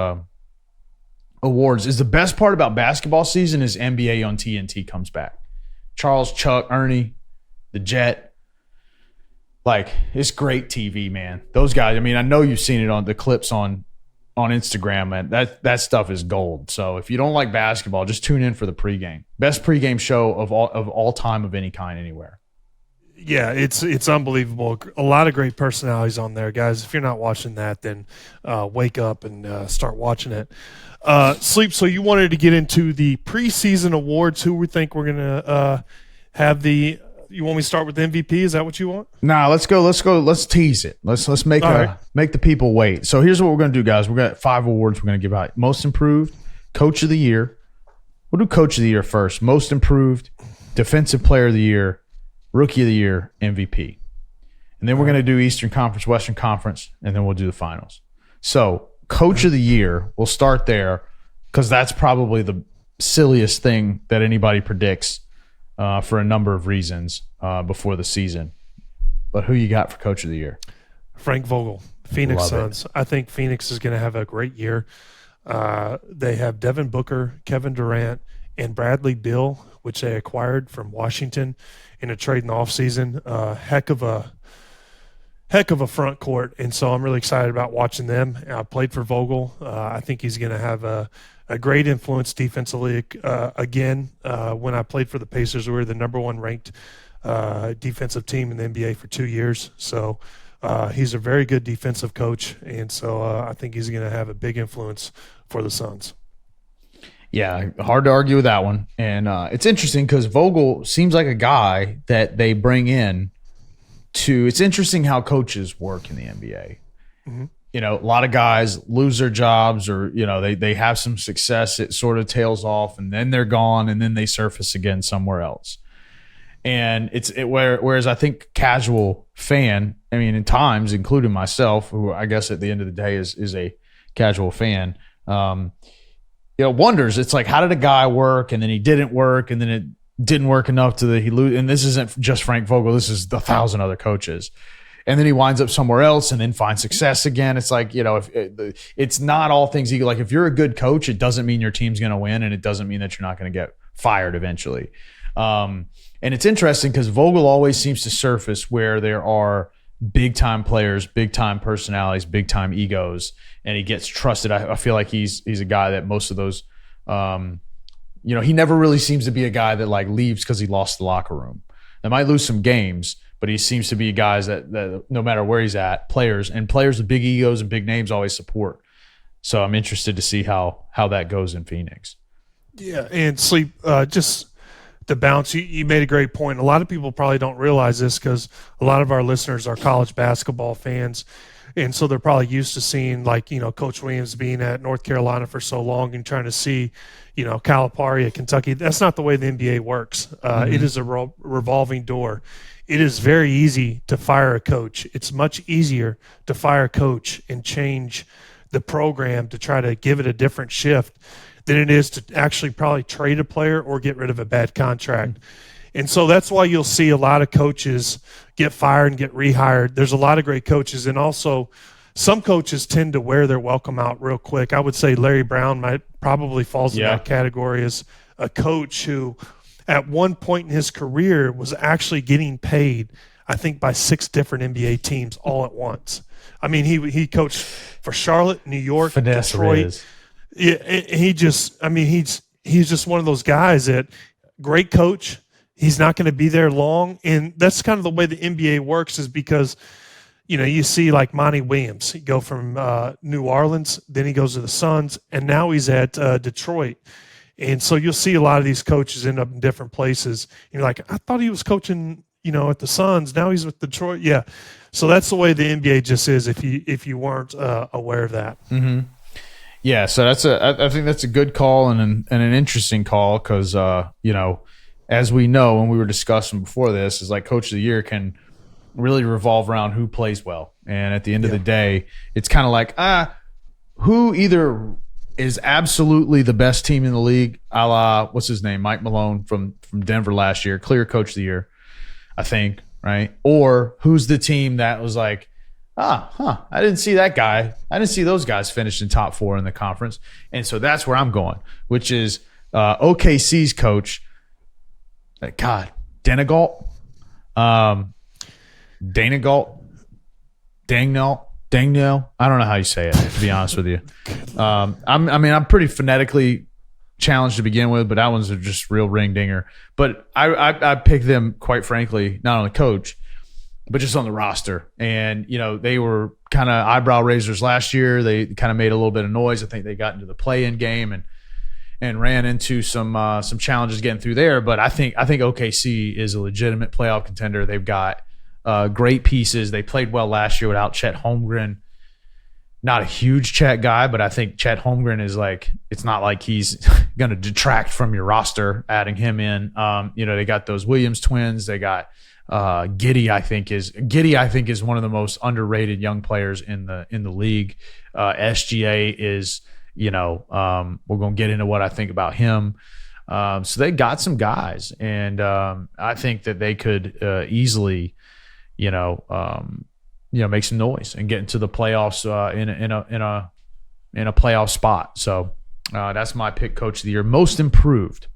awards, is the best part about basketball season is NBA on TNT comes back. Charles, Chuck, Ernie, the Jet. Like, it's great TV, man. Those guys, I mean, I know you've seen it on the clips on Instagram, man. That stuff is gold. So if you don't like basketball, just tune in for the pregame. Best pregame show of all time of any kind anywhere. Yeah, it's unbelievable. A lot of great personalities on there, guys. If you're not watching that, then wake up and start watching it. Sleep, so you wanted to get into the preseason awards. Who we think we're going to have the – you want me to start with the MVP? Is that what you want? Nah, let's go. Let's tease it. Let's make make the people wait. So here's what we're going to do, guys. We're got 5 awards we're going to give out. Most Improved, Coach of the Year. We'll do Coach of the Year first. Most Improved, Defensive Player of the Year, Rookie of the Year, MVP. And then we're going to do Eastern Conference, Western Conference, and then we'll do the finals. So Coach of the Year, we'll start there because that's probably the silliest thing that anybody predicts for a number of reasons before the season. But who you got for Coach of the Year? Frank Vogel, Phoenix Love Suns. it. I think Phoenix is going to have a great year. They have Devin Booker, Kevin Durant, and Bradley Beal, which they acquired from Washington in a trade in the offseason. Heck of a front court, and so I'm really excited about watching them. I played for Vogel. I think he's going to have a great influence defensively. Again, when I played for the Pacers, we were the number 1 ranked defensive team in the NBA for 2 years. So he's a very good defensive coach, and so I think he's going to have a big influence for the Suns. Yeah, hard to argue with that one. And it's interesting because Vogel seems like a guy that they bring – it's interesting how coaches work in the NBA. Mm-hmm. A lot of guys lose their jobs or, they have some success. It sort of tails off and then they're gone and then they surface again somewhere else. And whereas I think casual fan, I mean, in times, including myself, who I guess at the end of the day is a casual fan, wonders. It's like, how did a guy work and then he didn't work and then it didn't work enough to he lose. And this isn't just Frank Vogel. This is 1,000 other coaches. And then he winds up somewhere else and then finds success again. It's like, it's not all things equal. Like, if you're a good coach, it doesn't mean your team's going to win, and it doesn't mean that you're not going to get fired eventually. And it's interesting because Vogel always seems to surface where there are big-time players, big-time personalities, big-time egos, and he gets trusted. I feel like he's a guy that most of those he never really seems to be a guy that like leaves because he lost the locker room. They might lose some games, but he seems to be guys that no matter where he's at, players with big egos and big names always support. So I'm interested to see how that goes in Phoenix. Yeah, and Sleep, just to bounce, you made a great point. A lot of people probably don't realize this because a lot of our listeners are college basketball fans, and so they're probably used to seeing Coach Williams being at North Carolina for so long and trying to see Calipari at Kentucky. That's not the way the NBA works. It is a revolving door. It is very easy to fire a coach. It's much easier to fire a coach and change the program to try to give it a different shift than it is to actually probably trade a player or get rid of a bad contract. And so that's why you'll see a lot of coaches get fired and get rehired. There's a lot of great coaches, and also some coaches tend to wear their welcome out real quick. I would say Larry Brown probably falls in that category as a coach who at one point in his career was actually getting paid, I think, by 6 different NBA teams all at once. I mean, he coached for Charlotte, New York, Detroit. Yeah, he's just one of those guys that great coach. He's not going to be there long, and that's kind of the way the NBA works. Is because you see like Monty Williams, he go from New Orleans, then he goes to the Suns, and now he's at Detroit. And so you'll see a lot of these coaches end up in different places. You're like, I thought he was coaching, at the Suns. Now he's with Detroit. Yeah. So that's the way the NBA just is. If you weren't aware of that. Mm-hmm. Yeah. So I think that's a good call and an interesting call because as we know, when we were discussing before this, is like Coach of the Year can really revolve around who plays well. And at the end of the day, it's kind of like who either is absolutely the best team in the league, a la, what's his name, Mike Malone from Denver last year, clear Coach of the Year, I think, right? Or who's the team that was like, I didn't see that guy. I didn't see those guys finish in top 4 in the conference. And so that's where I'm going, which is OKC's coach, Danegalt, Dangnell. I don't know how you say it, to be honest with you. I'm pretty phonetically challenged to begin with, but that one's just real ring dinger. But I picked them, quite frankly, not on the coach, but just on the roster. And, they were kind of eyebrow raisers last year. They kind of made a little bit of noise. I think they got into the play-in game and ran into some challenges getting through there. But I think OKC is a legitimate playoff contender. They've got great pieces. They played well last year without Chet Holmgren. Not a huge Chet guy, but I think Chet Holmgren is it's not like he's going to detract from your roster adding him in. They got those Williams twins. They got Giddey, I think is one of the most underrated young players in the league. SGA is, we're going to get into what I think about him. So they got some guys, and I think that they could easily, make some noise and get into the playoffs in a playoff spot. So that's my pick, Coach of the Year. Most improved.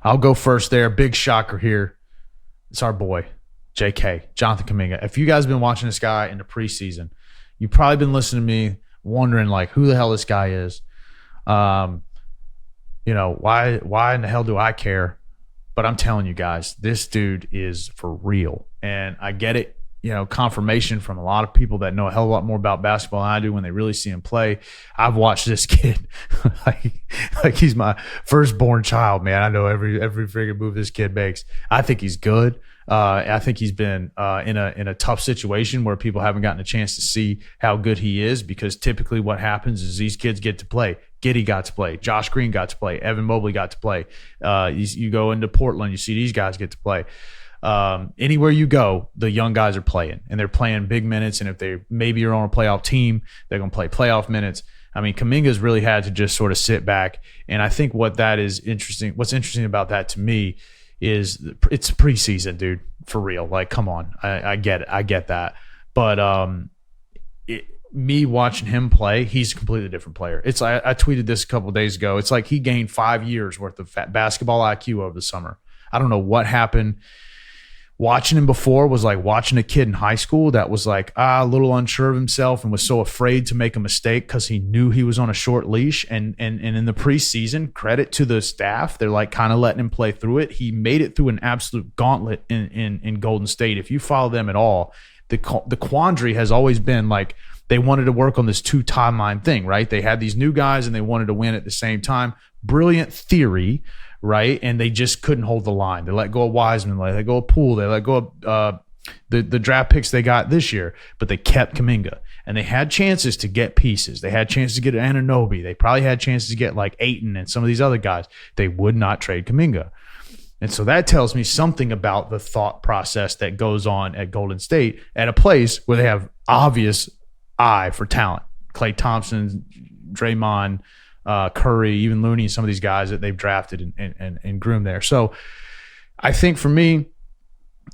I'll go first there. Big shocker here. It's our boy, JK, Jonathan Kuminga. If you guys have been watching this guy in the preseason, you've probably been listening to me wondering who the hell this guy is. Why in the hell do I care? But I'm telling you guys, this dude is for real. And I get it, confirmation from a lot of people that know a hell of a lot more about basketball than I do when they really see him play. I've watched this kid like he's my firstborn child, man. I know every freaking move this kid makes. I think he's good. I think he's been in a tough situation where people haven't gotten a chance to see how good he is, because typically what happens is these kids get to play. Giddey got to play. Josh Green got to play. Evan Mobley got to play. You go into Portland, you see these guys get to play. Anywhere you go, the young guys are playing, and they're playing big minutes. And if maybe you're on a playoff team, they're going to play playoff minutes. I mean, Kuminga's really had to just sort of sit back. And I think what's interesting about that to me is it's preseason, dude, for real. Come on. I get it. I get that. But me watching him play, he's a completely different player. I tweeted this a couple of days ago. It's like he gained 5 years worth of basketball IQ over the summer. I don't know what happened. Watching him before was like watching a kid in high school that was like a little unsure of himself and was so afraid to make a mistake because he knew he was on a short leash. And in the preseason, credit to the staff, they're like kind of letting him play through it. He made it through an absolute gauntlet in Golden State. If you follow them at all, the quandary has always been like they wanted to work on this 2 timeline thing, right? They had these new guys and they wanted to win at the same time. Brilliant theory. Right, and they just couldn't hold the line. They let go of Wiseman, they let go of Poole, they let go of the draft picks they got this year, but they kept Kuminga, and they had chances to get pieces. They had chances to get Anunoby. They probably had chances to get like Ayton and some of these other guys. They would not trade Kuminga, and so that tells me something about the thought process that goes on at Golden State at a place where they have obvious eye for talent. Klay Thompson, Draymond, Curry, even Looney, some of these guys that they've drafted and groomed there. So I think for me,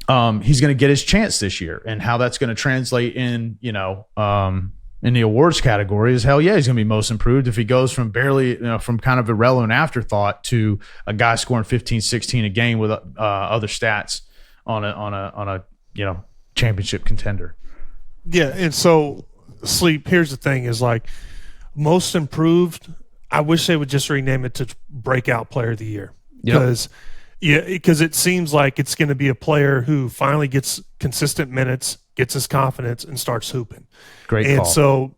he's going to get his chance this year, and how that's going to translate in, in the awards category is hell yeah, he's going to be most improved if he goes from barely, from kind of irrelevant afterthought to a guy scoring 15, 16 a game with other stats on a championship contender. Yeah, and so Sleep, here's the thing is like most improved, I wish they would just rename it to Breakout Player of the Year because it seems like it's going to be a player who finally gets consistent minutes, gets his confidence, and starts hooping. Great and call. So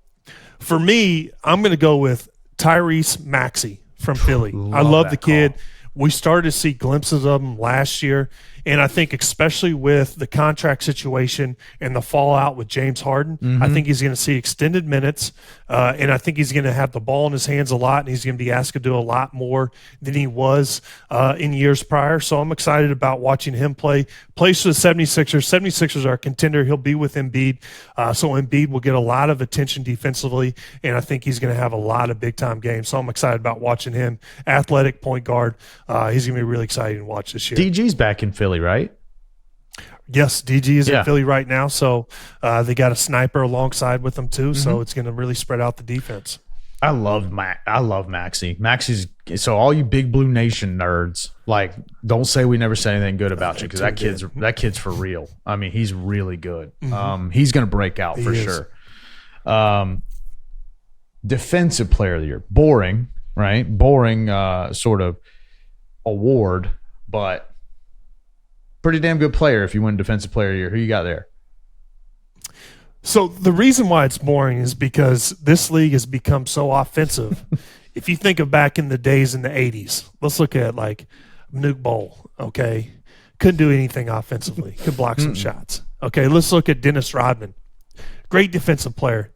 for me, I'm going to go with Tyrese Maxey from Philly. I love the kid. Call. We started to see glimpses of him last year. And I think especially with the contract situation and the fallout with James Harden, I think he's going to see extended minutes, and I think he's going to have the ball in his hands a lot, and he's going to be asked to do a lot more than he was in years prior. So I'm excited about watching him play. Plays for the 76ers. 76ers are a contender. He'll be with Embiid, so Embiid will get a lot of attention defensively, and I think he's going to have a lot of big-time games. So I'm excited about watching him. Athletic point guard. He's going to be really exciting to watch this year. DG's back in Philly, right? Yes, DG is in Philly right now, so they got a sniper alongside with them too. So it's going to really spread out the defense. I love Maxey. Maxey's so all you Big Blue Nation nerds, like, don't say we never said anything good about you because that kid's for real. I mean, he's really good. He's going to break out for sure. Defensive Player of the Year, boring, right? Boring sort of award, but pretty damn good player if you win Defensive Player of the Year. Who you got there? So the reason why it's boring is because this league has become so offensive. If you think of back in the days in the 80s, let's look at like Nuke Bowl, okay? Couldn't do anything offensively. Could block some shots. Okay, let's look at Dennis Rodman. Great defensive player.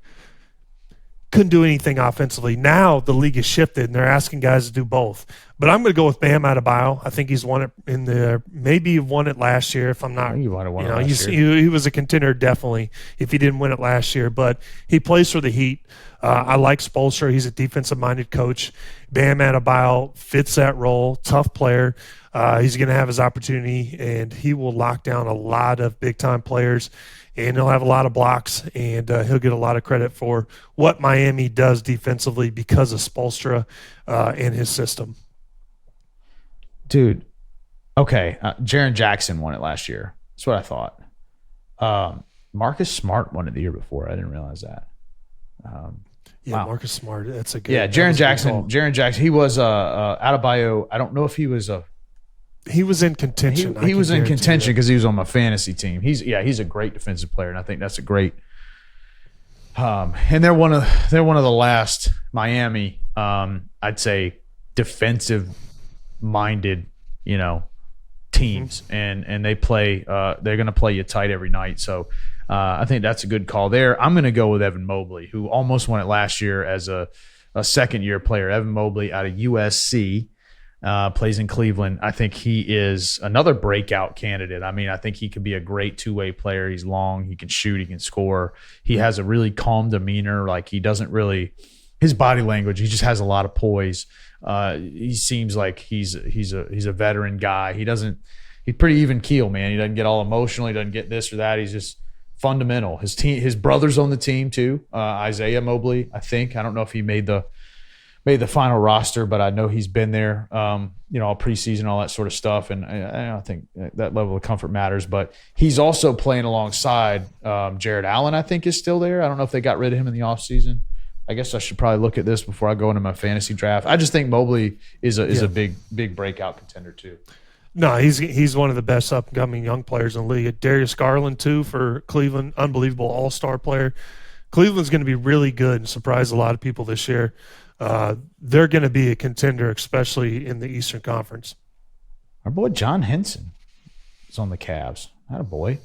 Couldn't do anything offensively. Now the league has shifted, and they're asking guys to do both. But I'm going to go with Bam Adebayo. I think he's won it in the maybe won it last year. If I'm not, he was a contender definitely if he didn't win it last year. But he plays for the Heat. I like Spoelstra. He's a defensive-minded coach. Bam Adebayo fits that role. Tough player. He's going to have his opportunity, and he will lock down a lot of big-time players. And he'll have a lot of blocks, and he'll get a lot of credit for what Miami does defensively because of Spoelstra and his system. Dude, okay, Jaren Jackson won it last year. That's what I thought. Marcus Smart won it the year before. I didn't realize that. Wow. Marcus Smart. That's a good. Yeah, Jaren Jackson. He was Adebayo. I don't know if he was a. He was in contention. He was in contention because he was on my fantasy team. He's a great defensive player, and I think that's a great. And they're one of the last Miami, I'd say, defensive minded, teams, and they play. They're going to play you tight every night. So I think that's a good call there. I'm going to go with Evan Mobley, who almost won it last year as a second year player. Evan Mobley out of USC. Plays in Cleveland. I think he is another breakout candidate. I mean, I think he could be a great two-way player. He's long. He can shoot. He can score. He has a really calm demeanor. Like, he doesn't really – his body language, he just has a lot of poise. He seems like he's a veteran guy. He's pretty even keel, man. He doesn't get all emotional. He doesn't get this or that. He's just fundamental. His brother's on the team too, Isaiah Mobley, I think. I don't know if he made the made the final roster, but I know he's been there, all preseason, all that sort of stuff. And I think that level of comfort matters. But he's also playing alongside Jared Allen, I think, is still there. I don't know if they got rid of him in the offseason. I guess I should probably look at this before I go into my fantasy draft. I just think Mobley is a big breakout contender too. No, he's one of the best upcoming young players in the league. Darius Garland, too, for Cleveland, unbelievable all-star player. Cleveland's going to be really good and surprise a lot of people this year. They're going to be a contender, especially in the Eastern Conference. Our boy John Henson is on the Cavs. Attaboy.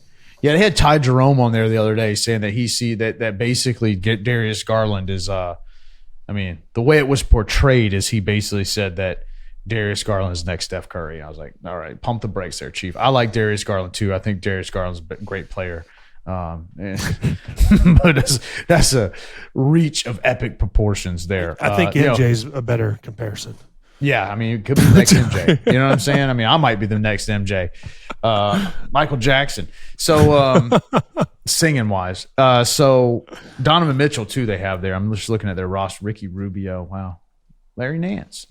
Yeah, they had Ty Jerome on there the other day saying that that basically Darius Garland is the way it was portrayed is he basically said that Darius Garland is next Steph Curry. I was like, all right, pump the brakes there, Chief. I like Darius Garland too. I think Darius Garland's a great player. But that's a reach of epic proportions there. I think MJ's a better comparison. Yeah, I mean, it could be the next MJ. You know what I'm saying? I mean, I might be the next MJ. Michael Jackson. So singing wise. So Donovan Mitchell too they have there. I'm just looking at their roster. Ricky Rubio. Wow. Larry Nance.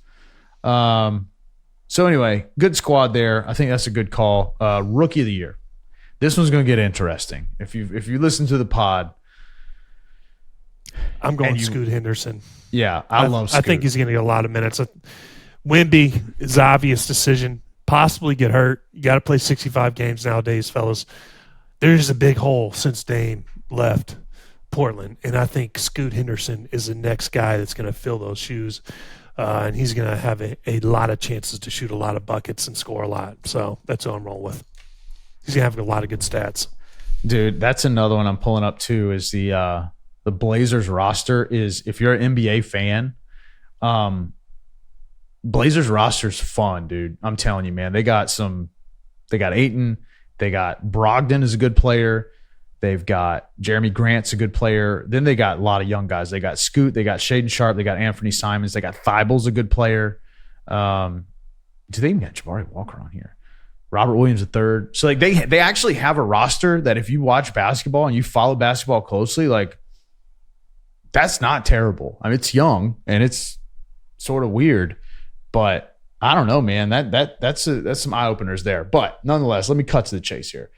So anyway, good squad there. I think that's a good call. Rookie of the year. This one's going to get interesting. If you listen to the pod, I'm going Scoot Henderson. Yeah, I love Scoot. I think he's going to get a lot of minutes. Wemby is the obvious decision. Possibly get hurt. You got to play 65 games nowadays, fellas. There's a big hole since Dame left Portland, and I think Scoot Henderson is the next guy that's going to fill those shoes. And he's going to have a lot of chances to shoot a lot of buckets and score a lot. So that's what I'm rolling with. He's going to have a lot of good stats. Dude, that's another one I'm pulling up too is the Blazers roster is, if you're an NBA fan, Blazers roster's fun, dude. I'm telling you, man. They got Ayton. They got Brogdon is a good player. They've got Jeremy Grant's a good player. Then they got a lot of young guys. They got Scoot. They got Shaedon Sharp. They got Anthony Simons. They got Thibel's a good player. Do they even got Jabari Walker on here? Robert Williams III. So like they actually have a roster that if you watch basketball and you follow basketball closely, like that's not terrible. I mean, it's young and it's sort of weird, but I don't know, man. That's some eye openers there. But nonetheless, let me cut to the chase here.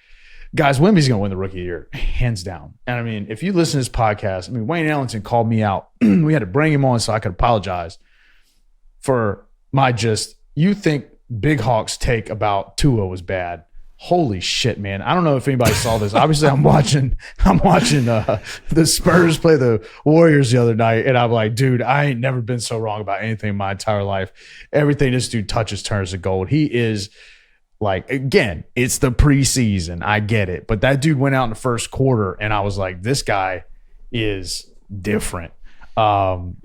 Guys, Wemby's going to win the Rookie of the Year, hands down. And I mean, if you listen to this podcast, I mean, Wayne Ellington called me out. We had to bring him on so I could apologize for my you think Big Hawk's take about Tua was bad. Holy shit, man. I don't know if anybody saw this. Obviously, I'm watching the Spurs play the Warriors the other night, and I'm like, dude, I ain't never been so wrong about anything in my entire life. Everything this dude touches turns to gold. He is like, again, it's the preseason. I get it. But that dude went out in the first quarter, and I was like, this guy is different. Damn,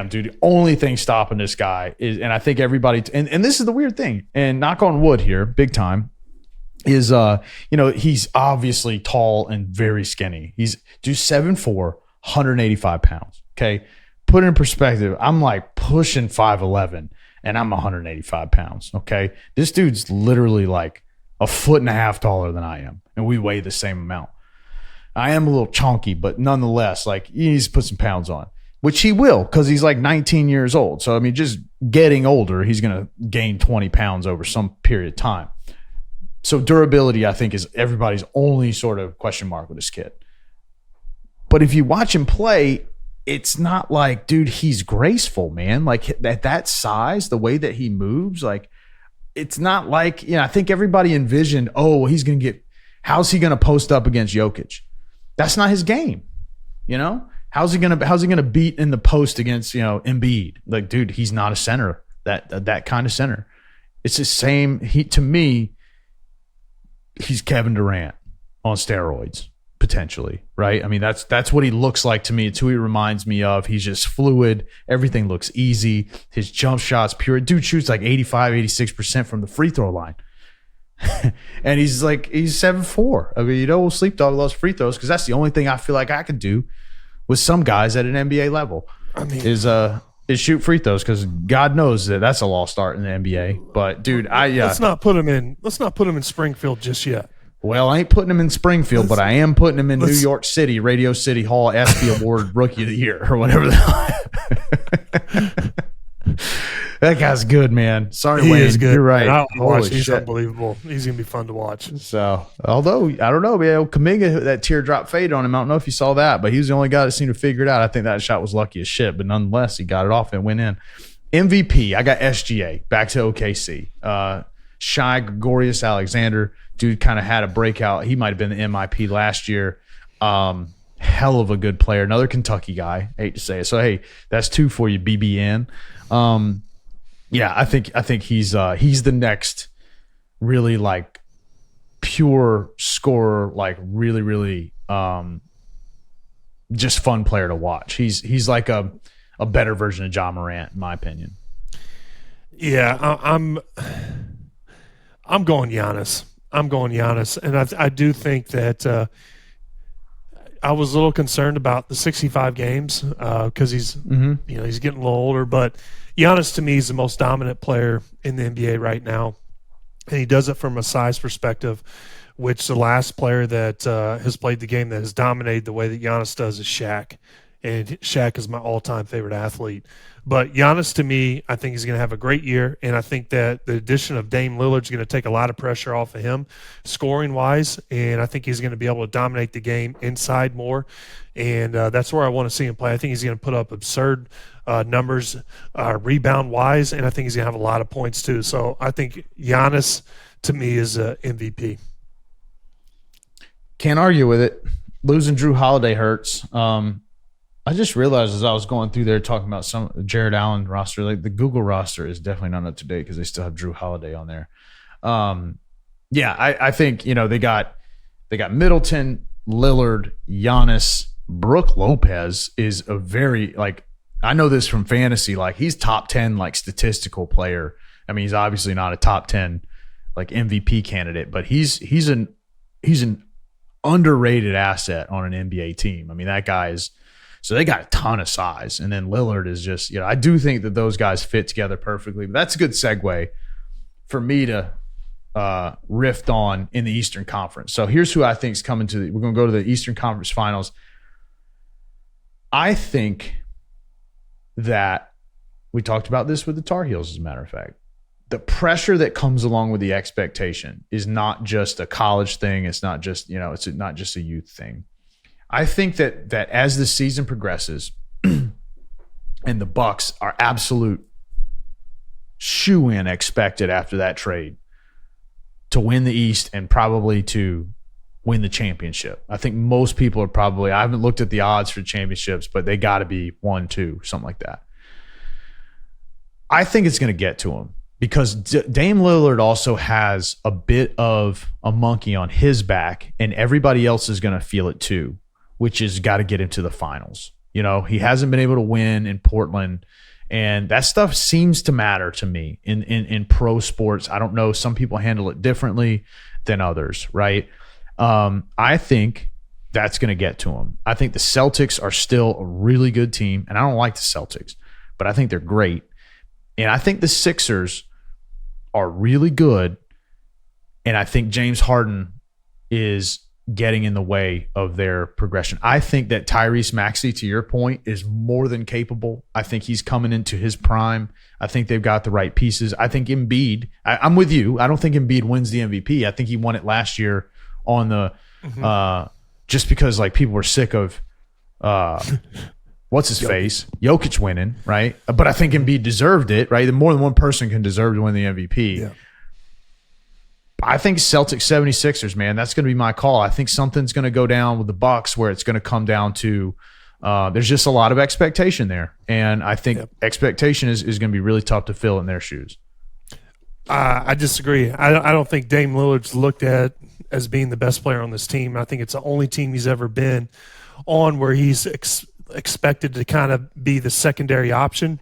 dude. The only thing stopping this guy is, and I think everybody, and this is the weird thing, and knock on wood here, big time, is he's obviously tall and very skinny. He's 7'4", 185 pounds. Okay. Put it in perspective, I'm like pushing 5'11", and I'm 185 pounds. Okay. This dude's literally like a foot and a half taller than I am, and we weigh the same amount. I am a little chunky, but nonetheless, like he needs to put some pounds on, which he will because he's like 19 years old. So, I mean, just getting older, he's going to gain 20 pounds over some period of time. So durability, I think, is everybody's only sort of question mark with this kid. But if you watch him play, it's not like, dude, he's graceful, man. Like at that size, the way that he moves, like it's not like, I think everybody envisioned, how's he going to post up against Jokic? That's not his game. How's he gonna beat in the post against Embiid? Like, dude, he's not a center. That kind of center. It's the same. To me, he's Kevin Durant on steroids potentially, right? I mean, that's what he looks like to me. It's who he reminds me of. He's just fluid. Everything looks easy. His jump shot's pure. Dude shoots like 85, 86% from the free throw line. And he's 7'4". I mean, Sleep Dawg loves free throws because that's the only thing I feel like I could do with some guys at an NBA level. I mean, is shoot free throws because God knows that's a lost art in the NBA. But dude, let's not put him in Springfield just yet. Well, I ain't putting him in Springfield, but I am putting him in New York City, Radio City Hall, ESPY Award Rookie of the Year, or whatever. That guy's good, man. Sorry, he Wayne. is good. You're right. He's unbelievable. He's going to be fun to watch. So, although, I don't know, man. Kaminga, that teardrop fade on him. I don't know if you saw that, but he was the only guy that seemed to figure it out. I think that shot was lucky as shit, but nonetheless, he got it off and went in. MVP, I got SGA, back to OKC. Shai Gregorius-Alexander, dude kind of had a breakout. He might have been the MIP last year. Hell of a good player. Another Kentucky guy. Hate to say it. So, hey, that's 2 for you, BBN. Yeah, I think he's the next really like pure scorer, like really, really just fun player to watch. He's like a better version of Ja Morant, in my opinion. Yeah, I'm going Giannis. And I do think that I was a little concerned about the 65 games because he's he's getting a little older. But Giannis, to me, is the most dominant player in the NBA right now, and he does it from a size perspective, which the last player that has played the game that has dominated the way that Giannis does is Shaq. And Shaq is my all-time favorite athlete. But Giannis, to me, I think he's going to have a great year, and I think that the addition of Dame Lillard is going to take a lot of pressure off of him scoring-wise, and I think he's going to be able to dominate the game inside more, and that's where I want to see him play. I think he's going to put up absurd numbers rebound-wise, and I think he's going to have a lot of points too. So I think Giannis, to me, is MVP. Can't argue with it. Losing Drew Holiday hurts. I just realized as I was going through there talking about some Jared Allen roster, like the Google roster is definitely not up to date because they still have Drew Holiday on there. I think they got Middleton, Lillard, Giannis, Brook Lopez is a very I know this from fantasy, he's top 10 statistical player. I mean, he's obviously not a top 10 MVP candidate, but he's an underrated asset on an NBA team. I mean, that guy is. So they got a ton of size. And then Lillard is just, I do think that those guys fit together perfectly. But that's a good segue for me to riff on in the Eastern Conference. So here's who I think is coming to we're going to go to the Eastern Conference Finals. I think that we talked about this with the Tar Heels, as a matter of fact. The pressure that comes along with the expectation is not just a college thing. It's not just, it's not just a youth thing. I think that as the season progresses and the Bucks are absolute shoo-in expected after that trade to win the East and probably to win the championship. I think most people are probably, I haven't looked at the odds for championships, but they got to be 1-2, something like that. I think it's going to get to them because Dame Lillard also has a bit of a monkey on his back and everybody else is going to feel it too, which is got to get into the finals. He hasn't been able to win in Portland, and that stuff seems to matter to me in pro sports. I don't know. Some people handle it differently than others, right? I think that's going to get to them. I think the Celtics are still a really good team, and I don't like the Celtics, but I think they're great. And I think the Sixers are really good, and I think James Harden is getting in the way of their progression. I think that Tyrese Maxey, to your point, is more than capable. I think he's coming into his prime. I think they've got the right pieces. I think Embiid, I'm with you. I don't think Embiid wins the MVP. I think he won it last year on the just because people were sick of what's his face? Jokic winning, right? But I think Embiid deserved it, right? More than one person can deserve to win the MVP. Yeah. I think Celtics 76ers, man, that's going to be my call. I think something's going to go down with the Bucks where it's going to come down to there's just a lot of expectation there. And I think expectation is going to be really tough to fill in their shoes. I disagree. I don't think Dame Lillard's looked at as being the best player on this team. I think it's the only team he's ever been on where he's expected to kind of be the secondary option,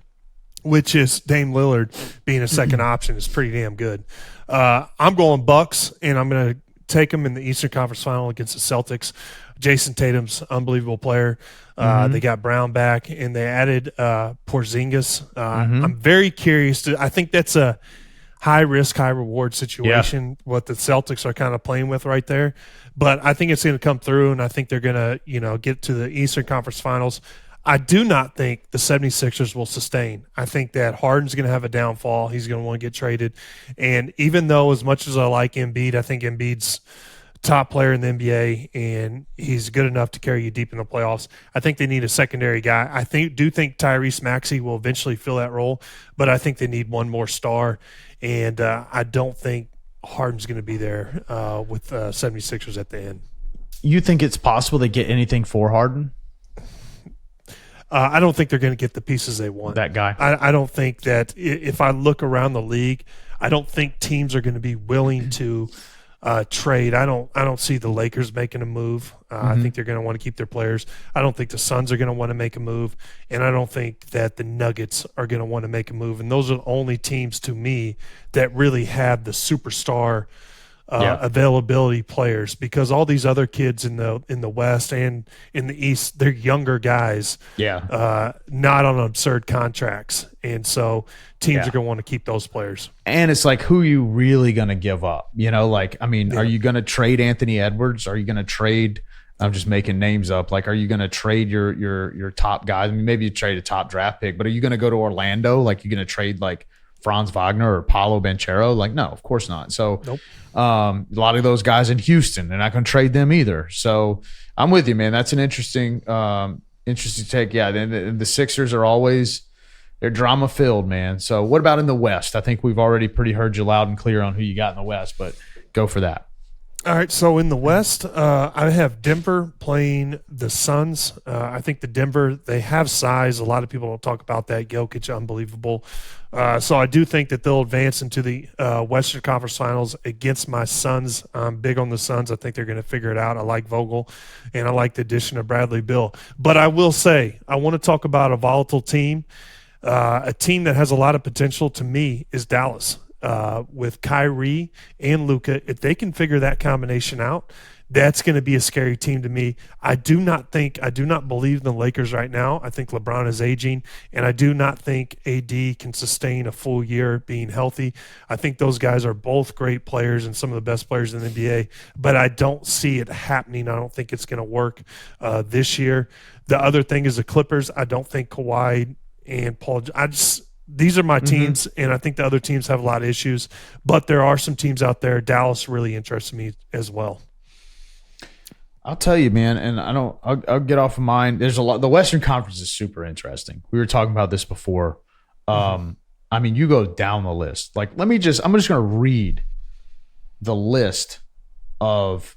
which is Dame Lillard being a second option is pretty damn good. I'm going Bucks, and I'm going to take them in the Eastern Conference Final against the Celtics. Jason Tatum's unbelievable player. They got Brown back, and they added Porzingis. I'm very curious. I think that's a high risk, high reward situation, what the Celtics are kind of playing with right there. But I think it's going to come through, and I think they're going to, get to the Eastern Conference Finals. I do not think the 76ers will sustain. I think that Harden's going to have a downfall. He's going to want to get traded. And even though as much as I like Embiid, I think Embiid's top player in the NBA, and he's good enough to carry you deep in the playoffs. I think they need a secondary guy. I do think Tyrese Maxey will eventually fill that role, but I think they need one more star, and I don't think Harden's going to be there with 76ers at the end. You think it's possible they get anything for Harden? I don't think they're going to get the pieces they want. That guy. I don't think that if I look around the league, I don't think teams are going to be willing to trade. I don't see the Lakers making a move. I think they're going to want to keep their players. I don't think the Suns are going to want to make a move, and I don't think that the Nuggets are going to want to make a move. And those are the only teams to me that really have the superstar availability players, because all these other kids in the West and in the East, they're younger guys, not on absurd contracts, and so teams are going to want to keep those players. And it's like, who are you really going to give up? Are you going to trade Anthony Edwards? Are you going to trade? I'm just making names up. Like, are you going to trade your top guys? I mean, maybe you trade a top draft pick, but are you going to go to Orlando? Like, you're going to trade like Franz Wagner or Paolo Banchero? Like, no, of course not. So nope. A lot of those guys in Houston, they're not going to trade them either. So I'm with you, man. That's an interesting take. Yeah, the Sixers are always – they're drama-filled, man. So what about in the West? I think we've already pretty heard you loud and clear on who you got in the West, but go for that. All right, so in the West, I have Denver playing the Suns. I think the Denver, they have size. A lot of people don't talk about that. Jokic, unbelievable. So I do think that they'll advance into the Western Conference Finals against my Suns. I'm big on the Suns. I think they're going to figure it out. I like Vogel, and I like the addition of Bradley Beal. But I will say, I want to talk about a volatile team. A team that has a lot of potential to me is Dallas. With Kyrie and Luka, if they can figure that combination out, that's going to be a scary team to me. I do not believe in the Lakers right now. I think LeBron is aging, and I do not think AD can sustain a full year being healthy. I think those guys are both great players and some of the best players in the NBA, but I don't see it happening. I don't think it's going to work this year. The other thing is the Clippers. I don't think Kawhi and Paul – these are my teams, and I think the other teams have a lot of issues, but there are some teams out there. Dallas really interests me as well. I'll tell you, man, and I'll get off of mine. There's a lot. The Western Conference is super interesting. We were talking about this before. I mean, you go down the list. Like, I'm just going to read the list of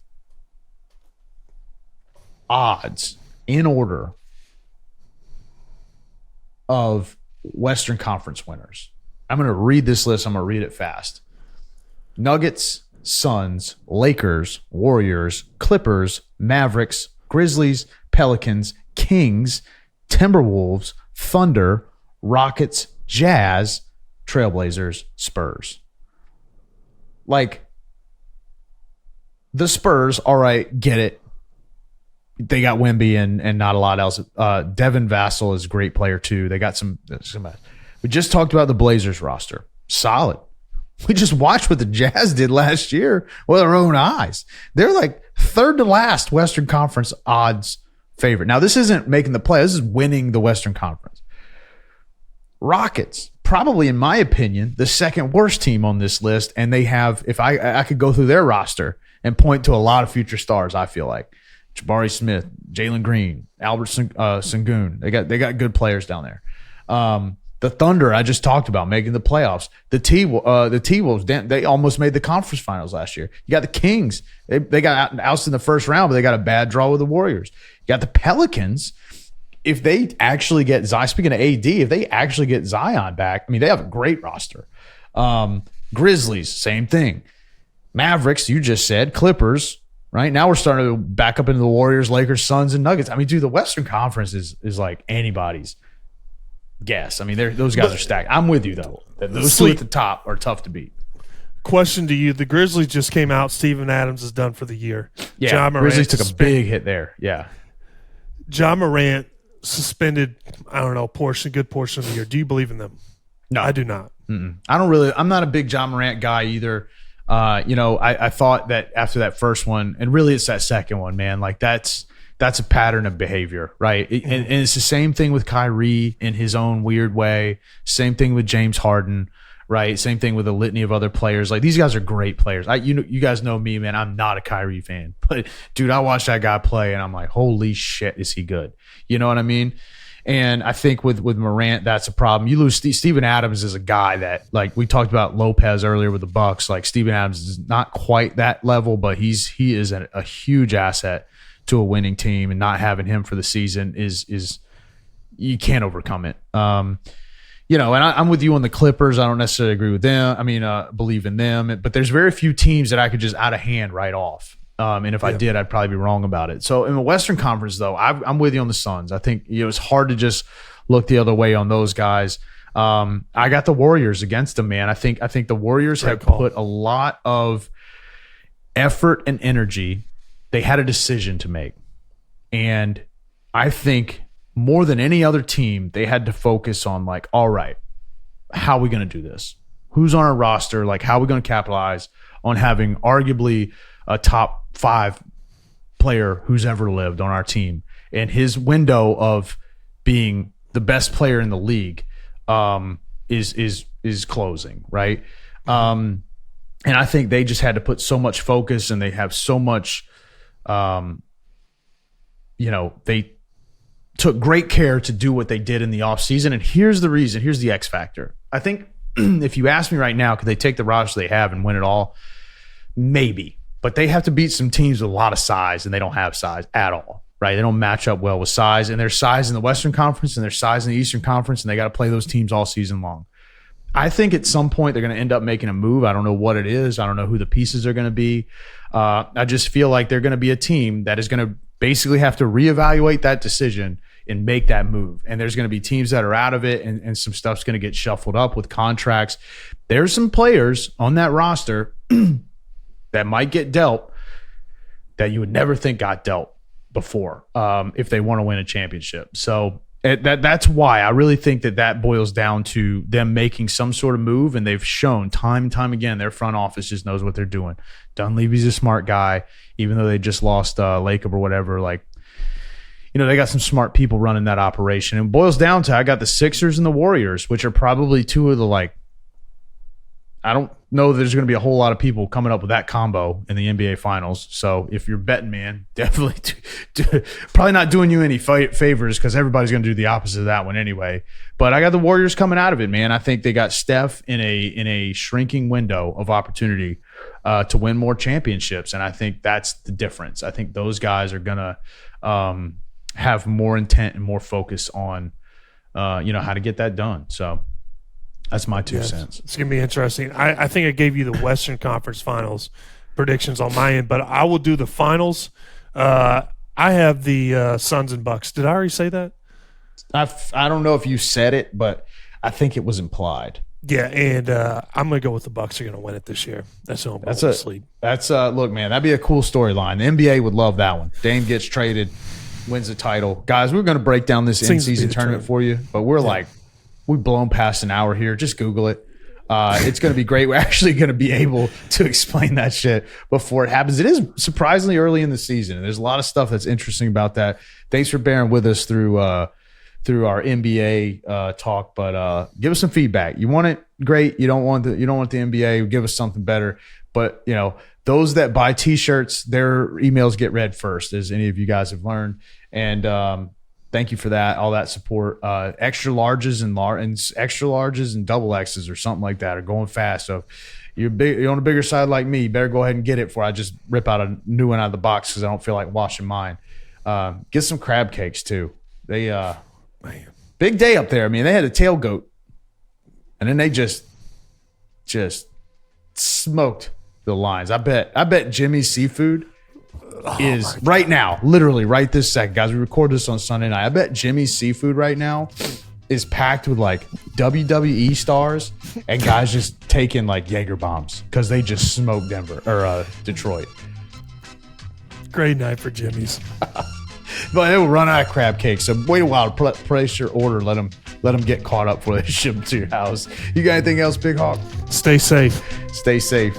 odds in order of Western Conference winners. I'm going to read this list. I'm going to read it fast. Nuggets, Suns, Lakers, Warriors, Clippers, Mavericks, Grizzlies, Pelicans, Kings, Timberwolves, Thunder, Rockets, Jazz, Trailblazers, Spurs. Like, the Spurs, all right, get it. They got Wemby and not a lot else. Devin Vassell is a great player too. They got some. We just talked about the Blazers roster. Solid. We just watched what the Jazz did last year with our own eyes. They're like third to last Western Conference odds favorite. Now, this isn't making the play. This is winning the Western Conference. Rockets, probably in my opinion, the second worst team on this list. And they have, if I could go through their roster and point to a lot of future stars, I feel like. Jabari Smith, Jalen Green, Albert Sengun. They got good players down there. The Thunder, I just talked about making the playoffs. The T-Wolves, they almost made the conference finals last year. You got the Kings. They got ousted in the first round, but they got a bad draw with the Warriors. You got the Pelicans. If they actually get Zion, speaking of AD, if they actually get Zion back, I mean, they have a great roster. Grizzlies, same thing. Mavericks, you just said. Clippers. Right now, we're starting to back up into the Warriors, Lakers, Suns, and Nuggets. I mean, dude, the Western Conference is like anybody's guess. I mean, those guys are stacked. I'm with you, though. Those two at the top are tough to beat. Question to you. The Grizzlies just came out. Steven Adams is done for the year. Yeah, Ja Morant Grizzlies took a big hit there. Yeah. Ja Morant suspended, I don't know, good portion of the year. Do you believe in them? No. I do not. I'm not a big John Morant guy either. I thought that after that first one, and really it's that second one, man, like that's a pattern of behavior, right? And it's the same thing with Kyrie in his own weird way. Same thing with James Harden, right? Same thing with a litany of other players. Like, these guys are great players. You guys know me, man. I'm not a Kyrie fan, but dude, I watched that guy play and I'm like, holy shit, is he good? You know what I mean? And I think with Morant, that's a problem. You lose Steven Adams is a guy that, like we talked about Lopez earlier with the Bucks. Like, Steven Adams is not quite that level, but he is a huge asset to a winning team, and not having him for the season is you can't overcome it. And I'm with you on the Clippers. I don't necessarily agree with them. I mean, believe in them, but there's very few teams that I could just out of hand write off. And if I did, I'd probably be wrong about it. So in the Western Conference, though, I'm with you on the Suns. I think it's hard to just look the other way on those guys. I got the Warriors against them, man. I think the Warriors have put a lot of effort and energy. They had a decision to make, and I think more than any other team, they had to focus on, like, all right, how are we going to do this? Who's on our roster? Like, how are we going to capitalize on having arguably a top 5 player who's ever lived on our team, and his window of being the best player in the league is closing, right? And I think they just had to put so much focus, and they have so much, they took great care to do what they did in the offseason. And here's the reason. Here's the X factor. I think if you ask me right now, could they take the roster they have and win it all? Maybe. But they have to beat some teams with a lot of size, and they don't have size at all, right? They don't match up well with size, and there's size in the Western Conference and there's size in the Eastern Conference, and they got to play those teams all season long. I think at some point they're going to end up making a move. I don't know what it is. I don't know who the pieces are going to be. I just feel like they're going to be a team that is going to basically have to reevaluate that decision and make that move. And there's going to be teams that are out of it, and some stuff's going to get shuffled up with contracts. There's some players on that roster that might get dealt that you would never think got dealt before if they want to win a championship. So that's why I really think that boils down to them making some sort of move, and they've shown time and time again their front office just knows what they're doing. Dunleavy's a smart guy, even though they just lost Lacob or whatever. Like, they got some smart people running that operation. And it boils down to, I got the Sixers and the Warriors, which are probably two of the, like, I don't know that there's going to be a whole lot of people coming up with that combo in the NBA Finals. So if you're betting, man, definitely probably not doing you any favors, because everybody's going to do the opposite of that one anyway. But I got the Warriors coming out of it, man. I think they got Steph in a shrinking window of opportunity to win more championships, and I think that's the difference. I think those guys are going to have more intent and more focus on how to get that done. So that's my 2 cents. It's going to be interesting. I think I gave you the Western Conference Finals predictions on my end, but I will do the finals. I have the Suns and Bucks. Did I already say that? I don't know if you said it, but I think it was implied. Yeah, and I'm going to go with the Bucks are going to win it this year. That's how I'm going to sleep. Look, man, that'd be a cool storyline. The NBA would love that one. Dame gets traded, wins the title. Guys, we're going to break down this in-season tournament for you, but we've blown past an hour here. Just Google it. It's going to be great. We're actually going to be able to explain that shit before it happens. It is surprisingly early in the season, and there's a lot of stuff that's interesting about that. Thanks for bearing with us through our NBA talk, but give us some feedback. You want it? Great. You don't want the NBA? Give us something better. But those that buy T-shirts, their emails get read first, as any of you guys have learned. And thank you for that, all that support. Extra larges and double X's or something like that are going fast. So you're on a bigger side like me, you better go ahead and get it before I just rip out a new one out of the box, because I don't feel like washing mine. Get some crab cakes too. They big day up there. I mean, they had a tail goat, and then they just smoked the lines. I bet Jimmy's Seafood is right now, literally right this second, guys. We record this on Sunday night. I bet Jimmy's Seafood right now is packed with like WWE stars and guys just taking like Jaeger bombs because they just smoked Detroit. Great night for Jimmy's. But it will run out of crab cakes, so wait a while to place your order. Let them let them get caught up before they ship them to your house. You got anything else, Big Hawk? Stay safe. Stay safe.